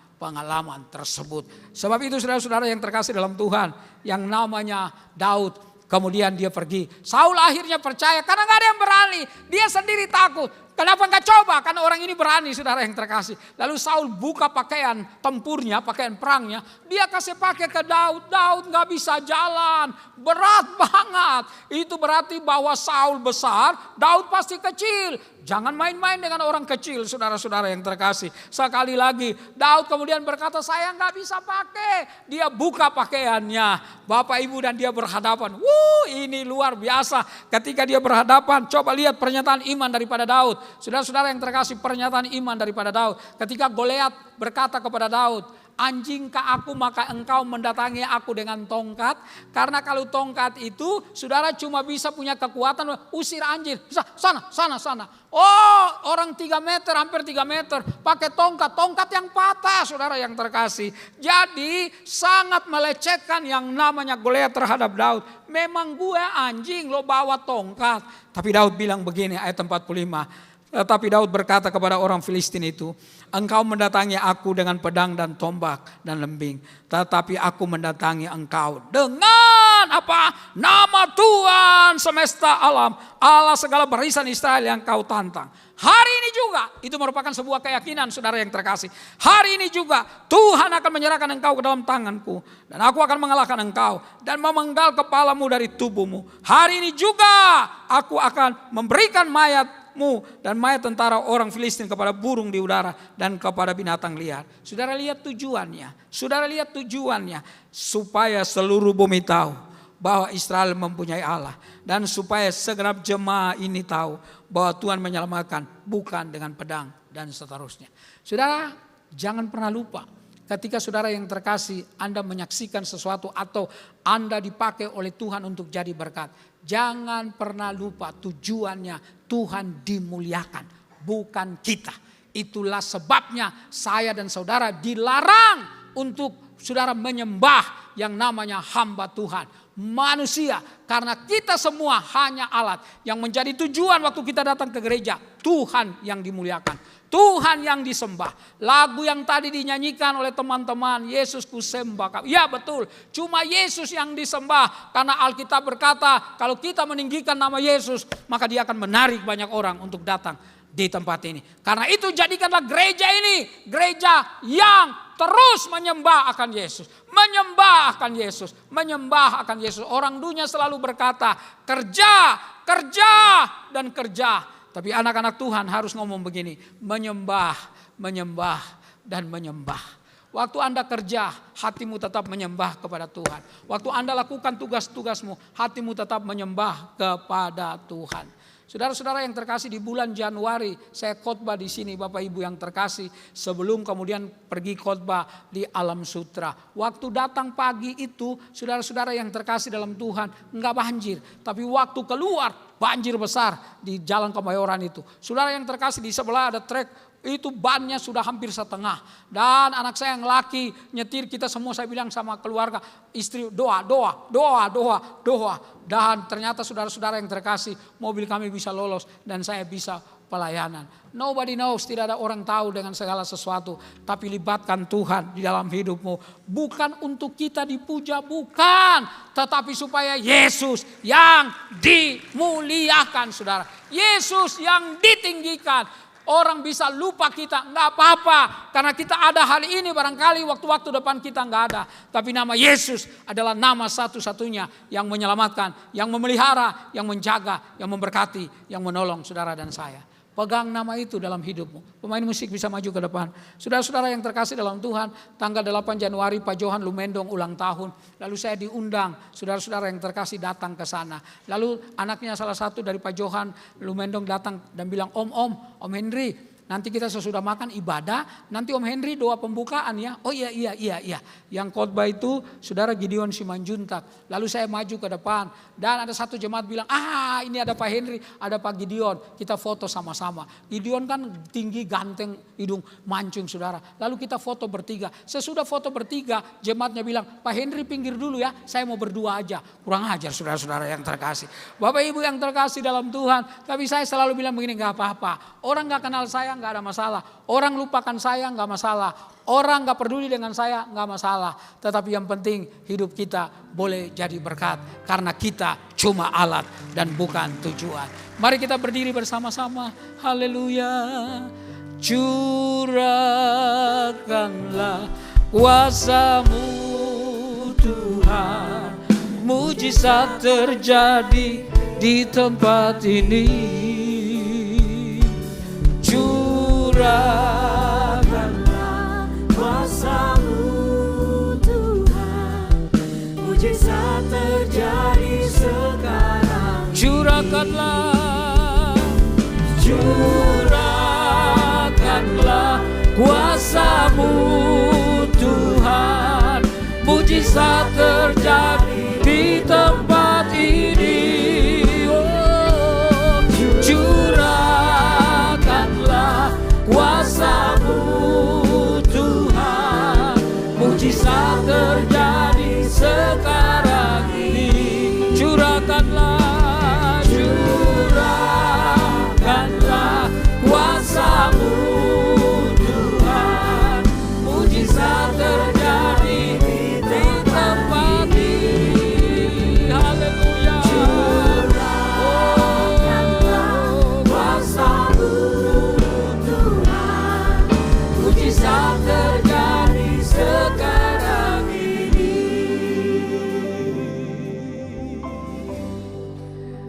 tersebut. Sebab itu saudara-saudara yang terkasih dalam Tuhan, yang namanya Daud, kemudian dia pergi. Saul akhirnya percaya karena gak ada yang berani. Dia sendiri takut. Kenapa gak coba? Karena orang ini berani saudara yang terkasih. Lalu Saul buka pakaian tempurnya, pakaian perangnya. Dia kasih pakai ke Daud. Daud gak bisa jalan. Berat banget. Itu berarti bahwa Saul besar, Daud pasti kecil. Jangan main-main dengan orang kecil saudara-saudara yang terkasih. Sekali lagi Daud kemudian berkata, saya gak bisa pakai. Dia buka pakaiannya. Bapak Ibu, dan dia berhadapan. Ini luar biasa. Ketika dia berhadapan, coba lihat pernyataan iman daripada Daud. Saudara-saudara yang terkasih, pernyataan iman daripada Daud. Ketika Goliat berkata kepada Daud, anjingkah aku maka engkau mendatangi aku dengan tongkat. Karena kalau tongkat itu saudara cuma bisa punya kekuatan usir anjing. Sana. Oh, orang 3 meter, hampir 3 meter pakai tongkat yang patah, saudara yang terkasih. Jadi sangat melecehkan yang namanya Goliat terhadap Daud. Memang gue anjing, lo bawa tongkat. Tapi Daud bilang begini, ayat 45. Tetapi Daud berkata kepada orang Filistin itu, engkau mendatangi aku dengan pedang dan tombak dan lembing. Tetapi aku mendatangi engkau dengan apa? Nama Tuhan semesta alam, Allah segala barisan Israel yang kau tantang. Hari ini juga, itu merupakan sebuah keyakinan saudara yang terkasih. Hari ini juga Tuhan akan menyerahkan engkau ke dalam tanganku. Dan aku akan mengalahkan engkau dan memenggal kepalamu dari tubuhmu. Hari ini juga aku akan memberikan mayatmu dan mayat tentara orang Filistin kepada burung di udara dan kepada binatang liar. Saudara lihat tujuannya. Supaya seluruh bumi tahu bahwa Israel mempunyai Allah. Dan supaya segenap jemaah ini tahu bahwa Tuhan menyelamatkan bukan dengan pedang dan seterusnya. Saudara, jangan pernah lupa ketika saudara yang terkasih Anda menyaksikan sesuatu atau Anda dipakai oleh Tuhan untuk jadi berkat. Jangan pernah lupa tujuannya Tuhan dimuliakan, bukan kita. Itulah sebabnya saya dan saudara dilarang untuk saudara menyembah yang namanya hamba Tuhan, manusia. Karena kita semua hanya alat. Yang menjadi tujuan waktu kita datang ke gereja, Tuhan yang dimuliakan, Tuhan yang disembah. Lagu yang tadi dinyanyikan oleh teman-teman, Yesus ku sembah kau. Ya betul, cuma Yesus yang disembah. Karena Alkitab berkata kalau kita meninggikan nama Yesus, maka dia akan menarik banyak orang untuk datang di tempat ini. Karena itu jadikanlah gereja ini gereja yang terus menyembah akan Yesus. Menyembah akan Yesus. Orang dunia selalu berkata kerja dan kerja. Tapi anak-anak Tuhan harus ngomong begini, menyembah dan menyembah. Waktu Anda kerja, hatimu tetap menyembah kepada Tuhan. Waktu Anda lakukan tugas-tugasmu, hatimu tetap menyembah kepada Tuhan. Saudara-saudara yang terkasih, di bulan Januari saya khotbah di sini Bapak Ibu yang terkasih, sebelum kemudian pergi khotbah di Alam Sutra. Waktu datang pagi itu, saudara-saudara yang terkasih dalam Tuhan, enggak banjir, tapi waktu keluar banjir besar di Jalan Kemayoran itu. Saudara yang terkasih, di sebelah ada trek, itu bannya sudah hampir setengah. Dan anak saya yang laki nyetir, kita semua saya bilang sama keluarga, istri doa. Dan ternyata saudara-saudara yang terkasih, mobil kami bisa lolos dan saya bisa pelayanan. Nobody knows, tidak ada orang tahu dengan segala sesuatu. Tapi libatkan Tuhan di dalam hidupmu. Bukan untuk kita dipuja, bukan. Tetapi supaya Yesus yang dimuliakan, saudara. Yesus yang ditinggikan. Orang bisa lupa kita, enggak apa-apa. Karena kita ada hal ini, barangkali waktu-waktu depan kita enggak ada. Tapi nama Yesus adalah nama satu-satunya yang menyelamatkan, yang memelihara, yang menjaga, yang memberkati, yang menolong saudara dan saya. Pegang nama itu dalam hidupmu. Pemain musik bisa maju ke depan. Saudara-saudara yang terkasih dalam Tuhan, tanggal 8 Januari Pak Johan Lumendong ulang tahun. Lalu saya diundang, saudara-saudara yang terkasih datang ke sana. Lalu anaknya salah satu dari Pak Johan Lumendong datang dan bilang, Om Henry, nanti kita sesudah makan ibadah, nanti Om Henry doa pembukaan ya. Oh iya. Yang khotbah itu saudara Gideon Simanjuntak. Lalu saya maju ke depan dan ada satu jemaat bilang, ini ada Pak Henry, ada Pak Gideon. Kita foto sama-sama. Gideon kan tinggi, ganteng, hidung mancung saudara. Lalu kita foto bertiga. Sesudah foto bertiga, jemaatnya bilang, Pak Henry pinggir dulu ya, saya mau berdua aja. Kurang ajar saudara-saudara yang terkasih. Bapak Ibu yang terkasih dalam Tuhan. Tapi saya selalu bilang begini, gak apa-apa. Orang gak kenal saya gak ada masalah. Orang lupakan saya gak masalah. Orang gak peduli dengan saya gak masalah. Tetapi yang penting hidup kita boleh jadi berkat. Karena kita cuma alat dan bukan tujuan. Mari kita berdiri bersama-sama. Haleluya. Curahkanlah kuasa-Mu Tuhan. Mujizat terjadi di tempat ini. Curahkanlah kuasa-Mu Tuhan, mujizat terjadi sekarang. Curahkanlah kuasa-Mu Tuhan. mujizat terjadi di tempat ini. Oh, curahkanlah kuasa-Mu Tuhan, mujizat terjadi sekarang ini. Curahkanlah, curahkanlah kuasa-Mu Tuhan, mujizat terjadi di tempat ini. Haleluya. Oh, kuasa-Mu Tuhan, mujizat terjadi sekarang ini.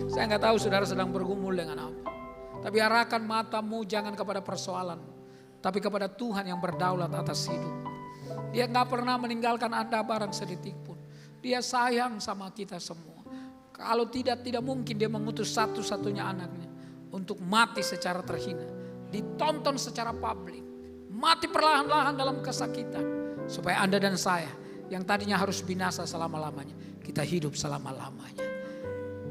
Saya nggak tahu saudara sedang bergumul dengan apa. Tapi arahkan matamu jangan kepada persoalan, tapi kepada Tuhan yang berdaulat atas hidup. Dia nggak pernah meninggalkan Anda barang sedetik pun. Dia sayang sama kita semua. Kalau tidak mungkin dia mengutus satu-satunya anaknya untuk mati secara terhina, ditonton secara publik, mati perlahan-lahan dalam kesakitan, supaya Anda dan saya yang tadinya harus binasa selama-lamanya, kita hidup selama-lamanya.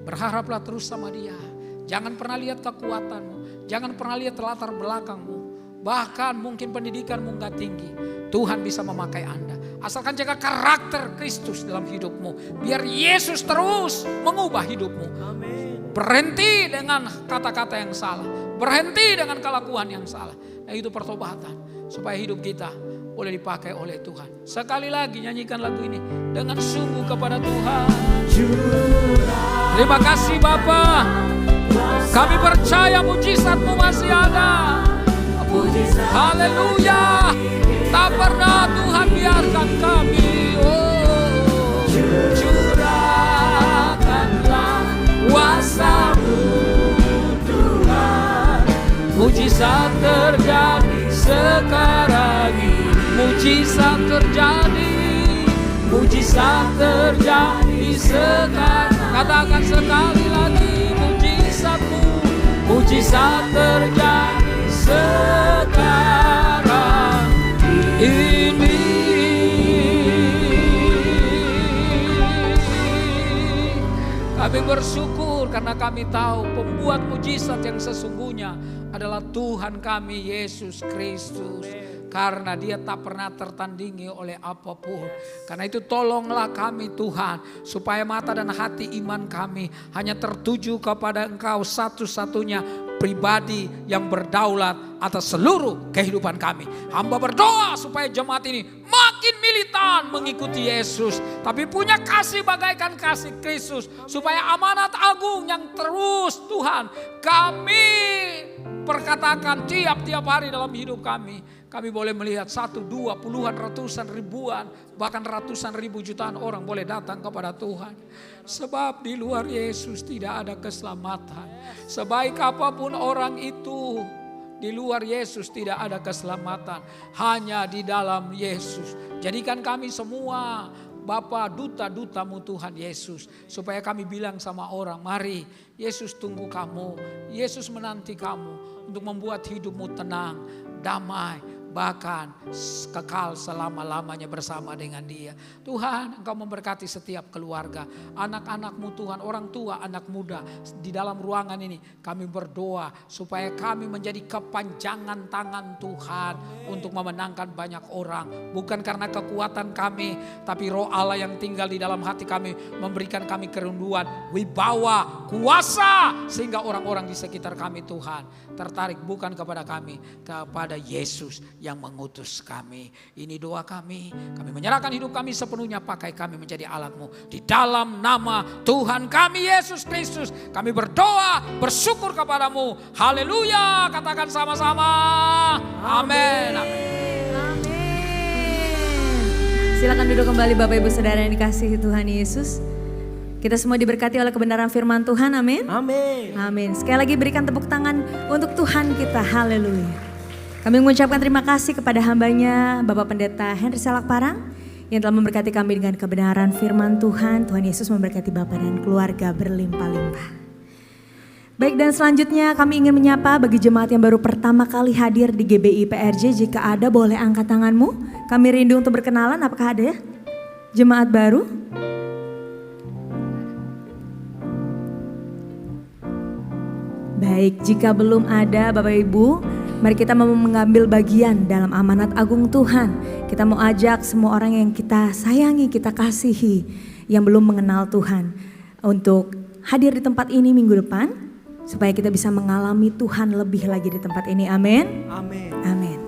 Berharaplah terus sama Dia. Jangan pernah lihat kekuatanmu, jangan pernah lihat latar belakangmu, bahkan mungkin pendidikanmu gak tinggi. Tuhan bisa memakai Anda, asalkan jaga karakter Kristus dalam hidupmu. Biar Yesus terus mengubah hidupmu. Berhenti dengan kata-kata yang salah, berhenti dengan kelakuan yang salah. Nah, itu pertobatan, supaya hidup kita boleh dipakai oleh Tuhan. Sekali lagi nyanyikan lagu ini dengan sungguh kepada Tuhan. Terima kasih Bapa, kami percaya mujizat-Mu masih ada. Haleluya. Tak pernah Tuhan biarkan kami. Oh, curahkanlah kuasa-Mu Tuhan, mujizat terjadi sekarang ini. Mujizat terjadi, mujizat terjadi sekarang. Katakan sekali lagi, mujizat-Mu, mujizat terjadi sekarang ini. Kami bersyukur karena kami tahu pembuat mujizat yang sesungguhnya adalah Tuhan kami Yesus Kristus. Karena Dia tak pernah tertandingi oleh apapun. Karena itu tolonglah kami Tuhan, supaya mata dan hati iman kami hanya tertuju kepada Engkau satu-satunya pribadi yang berdaulat atas seluruh kehidupan kami. Hamba berdoa supaya jemaat ini makin militan mengikuti Yesus, tapi punya kasih bagaikan kasih Kristus, supaya amanat agung yang terus Tuhan kami perkatakan tiap-tiap hari dalam hidup kami. Kami boleh melihat 1, 2, puluhan, ratusan, ribuan, bahkan ratusan ribu jutaan orang boleh datang kepada Tuhan. Sebab di luar Yesus tidak ada keselamatan. Sebaik apapun orang itu, di luar Yesus tidak ada keselamatan. Hanya di dalam Yesus. Jadikan kami semua Bapa duta-dutamu Tuhan Yesus. Supaya kami bilang sama orang, mari Yesus tunggu kamu. Yesus menanti kamu untuk membuat hidupmu tenang, damai, bahkan kekal selama-lamanya bersama dengan Dia. Tuhan, Engkau memberkati setiap keluarga, anak-anakmu Tuhan, orang tua, anak muda di dalam ruangan ini. Kami berdoa supaya kami menjadi kepanjangan tangan Tuhan untuk memenangkan banyak orang. Bukan karena kekuatan kami, tapi Roh Allah yang tinggal di dalam hati kami memberikan kami kerinduan, wibawa, kuasa, sehingga orang-orang di sekitar kami Tuhan tertarik bukan kepada kami, kepada Yesus yang mengutus kami. Ini doa kami. Kami menyerahkan hidup kami sepenuhnya, pakai kami menjadi alat-Mu. Di dalam nama Tuhan kami Yesus Kristus, kami berdoa, bersyukur kepadamu. Haleluya. Katakan sama-sama. Amin. Silakan duduk kembali Bapak Ibu Saudara yang dikasihi Tuhan Yesus. Kita semua diberkati oleh kebenaran firman Tuhan, amin. Amin. Amin. Sekali lagi berikan tepuk tangan untuk Tuhan kita, haleluya. Kami mengucapkan terima kasih kepada hambanya Bapak Pendeta Henry Salak Parang yang telah memberkati kami dengan kebenaran firman Tuhan. Tuhan Yesus memberkati Bapak dan keluarga berlimpah-limpah. Baik, dan selanjutnya kami ingin menyapa bagi jemaat yang baru pertama kali hadir di GBI PRJ. Jika ada boleh angkat tanganmu. Kami rindu untuk berkenalan, apakah ada ya? Jemaat baru? Baik, jika belum ada Bapak Ibu, mari kita mau mengambil bagian dalam amanat agung Tuhan. Kita mau ajak semua orang yang kita sayangi, kita kasihi, yang belum mengenal Tuhan, untuk hadir di tempat ini minggu depan, supaya kita bisa mengalami Tuhan lebih lagi di tempat ini. Amin. Amin. Amin.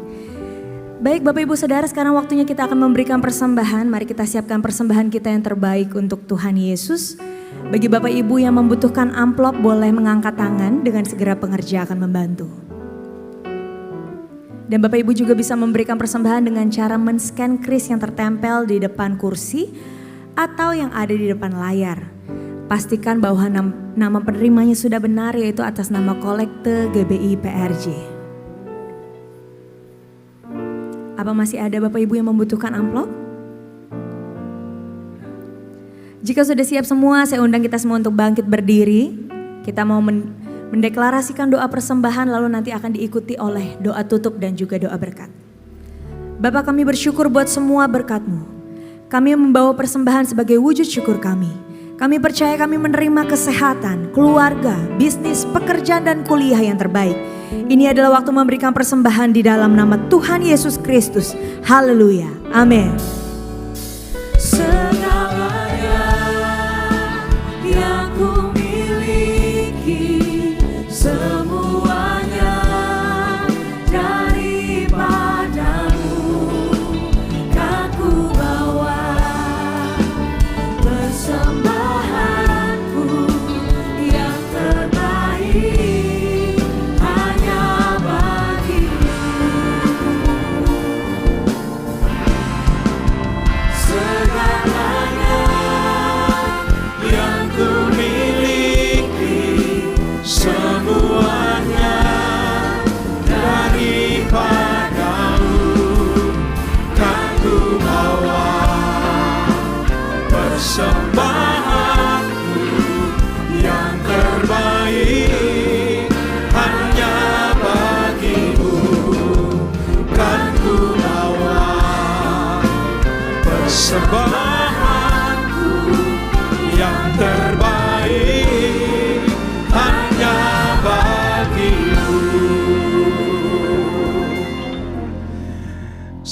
Baik Bapak Ibu Saudara, sekarang waktunya kita akan memberikan persembahan. Mari kita siapkan persembahan kita yang terbaik untuk Tuhan Yesus. Bagi Bapak Ibu yang membutuhkan amplop, boleh mengangkat tangan, dengan segera pengerja akan membantu. Dan Bapak Ibu juga bisa memberikan persembahan dengan cara men-scan kris yang tertempel di depan kursi atau yang ada di depan layar. Pastikan bahwa nama penerimanya sudah benar, yaitu atas nama Kolekte GBI PRJ. Apa masih ada Bapak Ibu yang membutuhkan amplop? Jika sudah siap semua, saya undang kita semua untuk bangkit berdiri. Kita mau mendeklarasikan doa persembahan, lalu nanti akan diikuti oleh doa tutup dan juga doa berkat. Bapa, kami bersyukur buat semua berkat-Mu. Kami membawa persembahan sebagai wujud syukur kami. Kami percaya kami menerima kesehatan, keluarga, bisnis, pekerjaan dan kuliah yang terbaik. Ini adalah waktu memberikan persembahan di dalam nama Tuhan Yesus Kristus. Haleluya. Amin.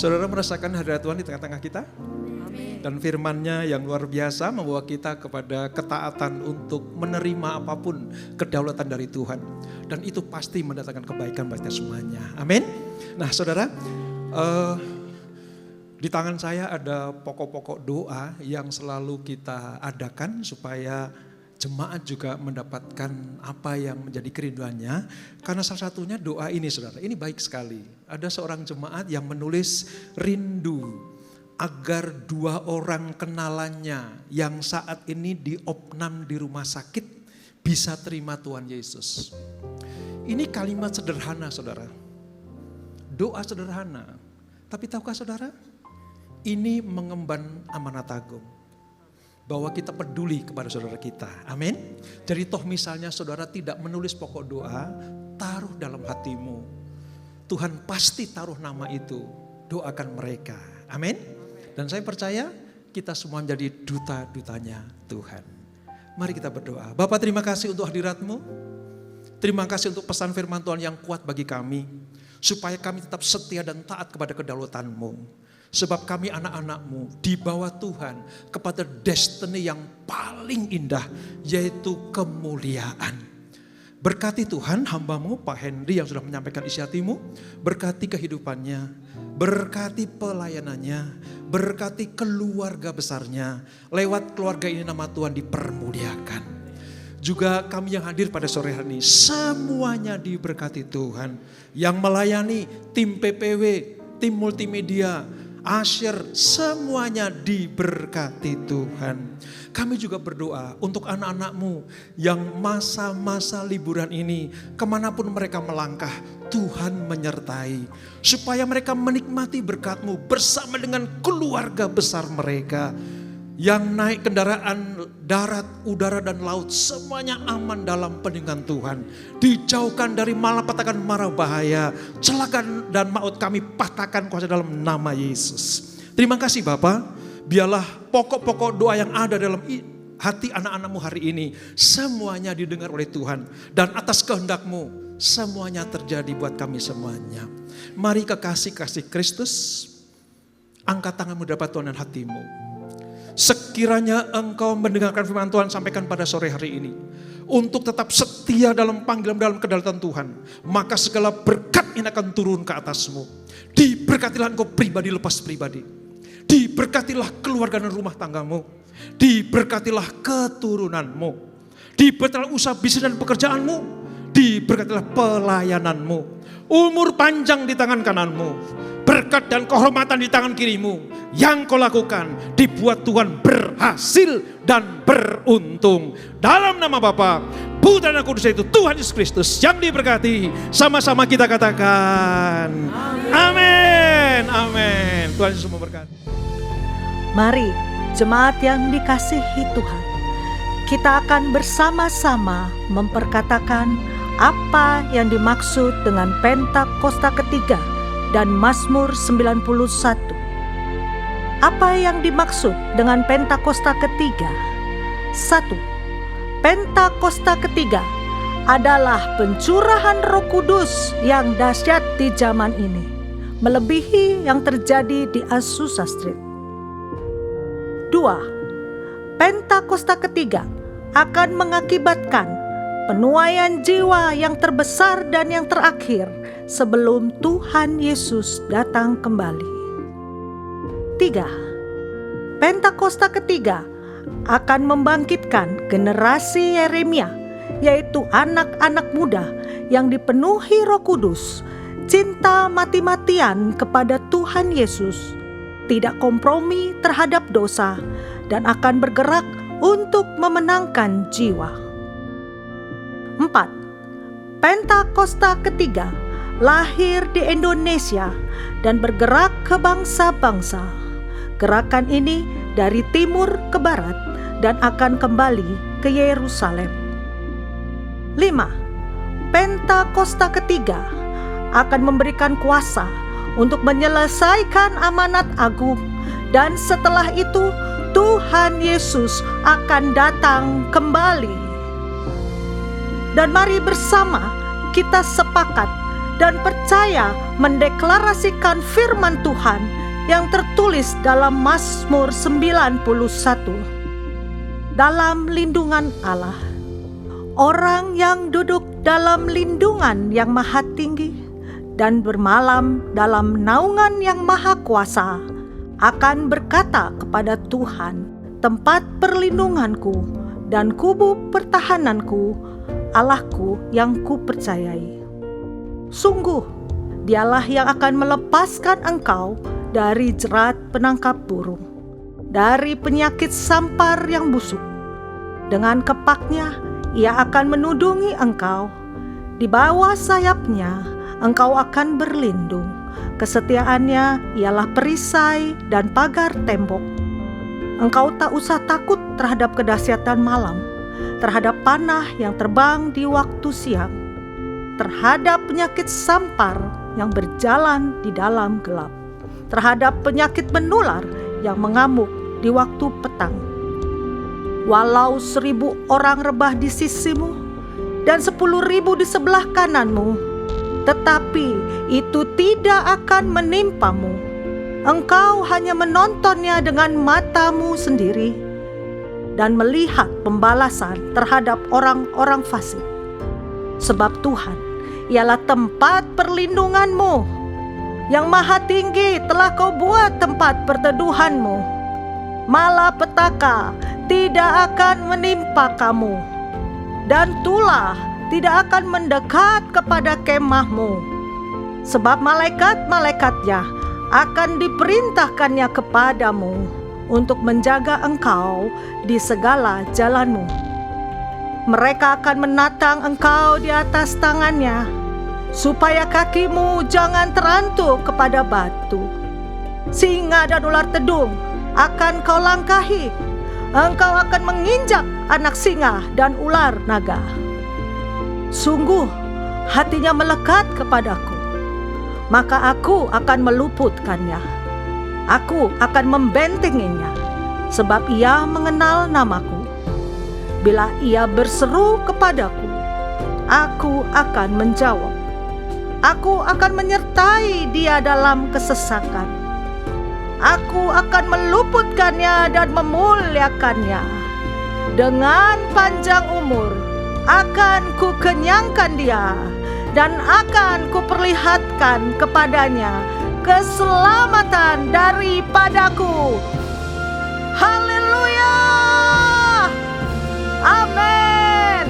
Saudara merasakan hadirat Tuhan di tengah-tengah kita? Amin. Dan firman-Nya yang luar biasa membawa kita kepada ketaatan untuk menerima apapun kedaulatan dari Tuhan. Dan itu pasti mendatangkan kebaikan bagi kita semuanya. Amin. Nah saudara, di tangan saya ada pokok-pokok doa yang selalu kita adakan supaya jemaat juga mendapatkan apa yang menjadi kerinduannya. Karena salah satunya doa ini saudara, ini baik sekali. Ada seorang jemaat yang menulis rindu agar 2 orang kenalannya yang saat ini diopnam di rumah sakit bisa terima Tuhan Yesus. Ini kalimat sederhana saudara, doa sederhana. Tapi tahukah saudara, ini mengemban amanat agung. Bahwa kita peduli kepada saudara kita. Amin. Jadi toh misalnya saudara tidak menulis pokok doa, taruh dalam hatimu. Tuhan pasti taruh nama itu. Doakan mereka. Amin. Dan saya percaya kita semua menjadi duta-dutanya Tuhan. Mari kita berdoa. Bapa, terima kasih untuk hadirat-Mu. Terima kasih untuk pesan firman Tuhan yang kuat bagi kami. Supaya kami tetap setia dan taat kepada kedaulatan-Mu. Sebab kami anak-anak-Mu dibawa Tuhan kepada destiny yang paling indah, yaitu kemuliaan. Berkati Tuhan hamba-Mu Pak Henry yang sudah menyampaikan isi hati-Mu. Berkati kehidupannya, berkati pelayanannya, berkati keluarga besarnya. Lewat keluarga ini nama Tuhan dipermuliakan. Juga kami yang hadir pada sore hari ini, semuanya diberkati Tuhan. Yang melayani tim PPW, tim multimedia, Asyir, semuanya diberkati Tuhan. Kami juga berdoa untuk anak-anak-Mu yang masa-masa liburan ini, kemanapun mereka melangkah, Tuhan menyertai. Supaya mereka menikmati berkat-Mu bersama dengan keluarga besar mereka. Yang naik kendaraan darat, udara dan laut, semuanya aman dalam perlindungan Tuhan. Dijauhkan dari malapetaka mara bahaya, celaka dan maut kami patahkan kuasa dalam nama Yesus. Terima kasih Bapa, biarlah pokok-pokok doa yang ada dalam hati anak-anakmu hari ini, semuanya didengar oleh Tuhan. Dan atas kehendak-Mu, semuanya terjadi buat kami semuanya. Mari kekasih-kasih Kristus, angkat tanganmu dapat Tuhan dan hatimu. Sekiranya engkau mendengarkan firman Tuhan sampaikan pada sore hari ini, untuk tetap setia dalam panggilan dalam kedaulatan Tuhan, maka segala berkat ini akan turun ke atasmu. Diberkatilah engkau pribadi lepas pribadi. Diberkatilah keluarga dan rumah tanggamu. Diberkatilah keturunanmu. Diberkatilah usaha bisnis dan pekerjaanmu. Diberkatilah pelayananmu. Umur panjang di tangan kananmu. Berkat dan kehormatan di tangan kirimu. Yang kau lakukan dibuat Tuhan berhasil dan beruntung. Dalam nama Bapa, Putra dan Kudus itu Tuhan Yesus Kristus yang diberkati. Sama-sama kita katakan amin. Amin. Tuhan Yesus memberkati. Mari jemaat yang dikasihi Tuhan, kita akan bersama-sama memperkatakan apa yang dimaksud dengan Pentakosta ketiga dan Mazmur 91. Apa yang dimaksud dengan Pentakosta ketiga? 1. Pentakosta ketiga adalah pencurahan Roh Kudus yang dahsyat di zaman ini, melebihi yang terjadi di Azusa Street. 2. Pentakosta ketiga akan mengakibatkan penuaian jiwa yang terbesar dan yang terakhir sebelum Tuhan Yesus datang kembali. 3. Pentakosta ketiga akan membangkitkan generasi Yeremia, yaitu anak-anak muda yang dipenuhi Roh Kudus, cinta mati-matian kepada Tuhan Yesus, tidak kompromi terhadap dosa, dan akan bergerak untuk memenangkan jiwa. 4. Pentakosta ketiga lahir di Indonesia dan bergerak ke bangsa-bangsa. Gerakan ini dari timur ke barat dan akan kembali ke Yerusalem. 5. Pentakosta ketiga akan memberikan kuasa untuk menyelesaikan amanat agung, dan setelah itu Tuhan Yesus akan datang kembali. Dan mari bersama kita sepakat dan percaya mendeklarasikan firman Tuhan yang tertulis dalam Mazmur 91. Dalam lindungan Allah, orang yang duduk dalam lindungan yang maha tinggi dan bermalam dalam naungan yang maha kuasa akan berkata kepada Tuhan, tempat perlindunganku dan kubu pertahananku, Allahku yang kupercayai. Sungguh, Dialah yang akan melepaskan engkau dari jerat penangkap burung, dari penyakit sampar yang busuk. Dengan kepaknya ia akan menudungi engkau, di bawah sayapnya engkau akan berlindung. Kesetiaannya ialah perisai dan pagar tembok. Engkau tak usah takut terhadap kedahsyatan malam, terhadap panah yang terbang di waktu siang, terhadap penyakit sampar yang berjalan di dalam gelap, terhadap penyakit menular yang mengamuk di waktu petang. Walau 1.000 orang rebah di sisimu dan 10.000 di sebelah kananmu, tetapi itu tidak akan menimpamu. Engkau hanya menontonnya dengan matamu sendiri dan melihat pembalasan terhadap orang-orang fasik. Sebab Tuhan ialah tempat perlindunganmu, yang maha tinggi telah kau buat tempat perteduhanmu. Malapetaka tidak akan menimpa kamu, dan tulah tidak akan mendekat kepada kemahmu. Sebab malaikat-malaikatnya akan diperintahkannya kepadamu untuk menjaga engkau di segala jalanmu. Mereka akan menatang engkau di atas tangannya, supaya kakimu jangan terantuk kepada batu. Singa dan ular tedung akan kau langkahi. Engkau akan menginjak anak singa dan ular naga. Sungguh hatinya melekat kepadaku, maka aku akan meluputkannya. Aku akan membentenginya sebab ia mengenal namaku. Bila ia berseru kepadaku, aku akan menjawab. Aku akan menyertai dia dalam kesesakan. Aku akan meluputkannya dan memuliakannya. Dengan panjang umur akan kukenyangkan dia dan akan kuperlihatkan kepadanya keselamatan daripadaku. Haleluya! Amin.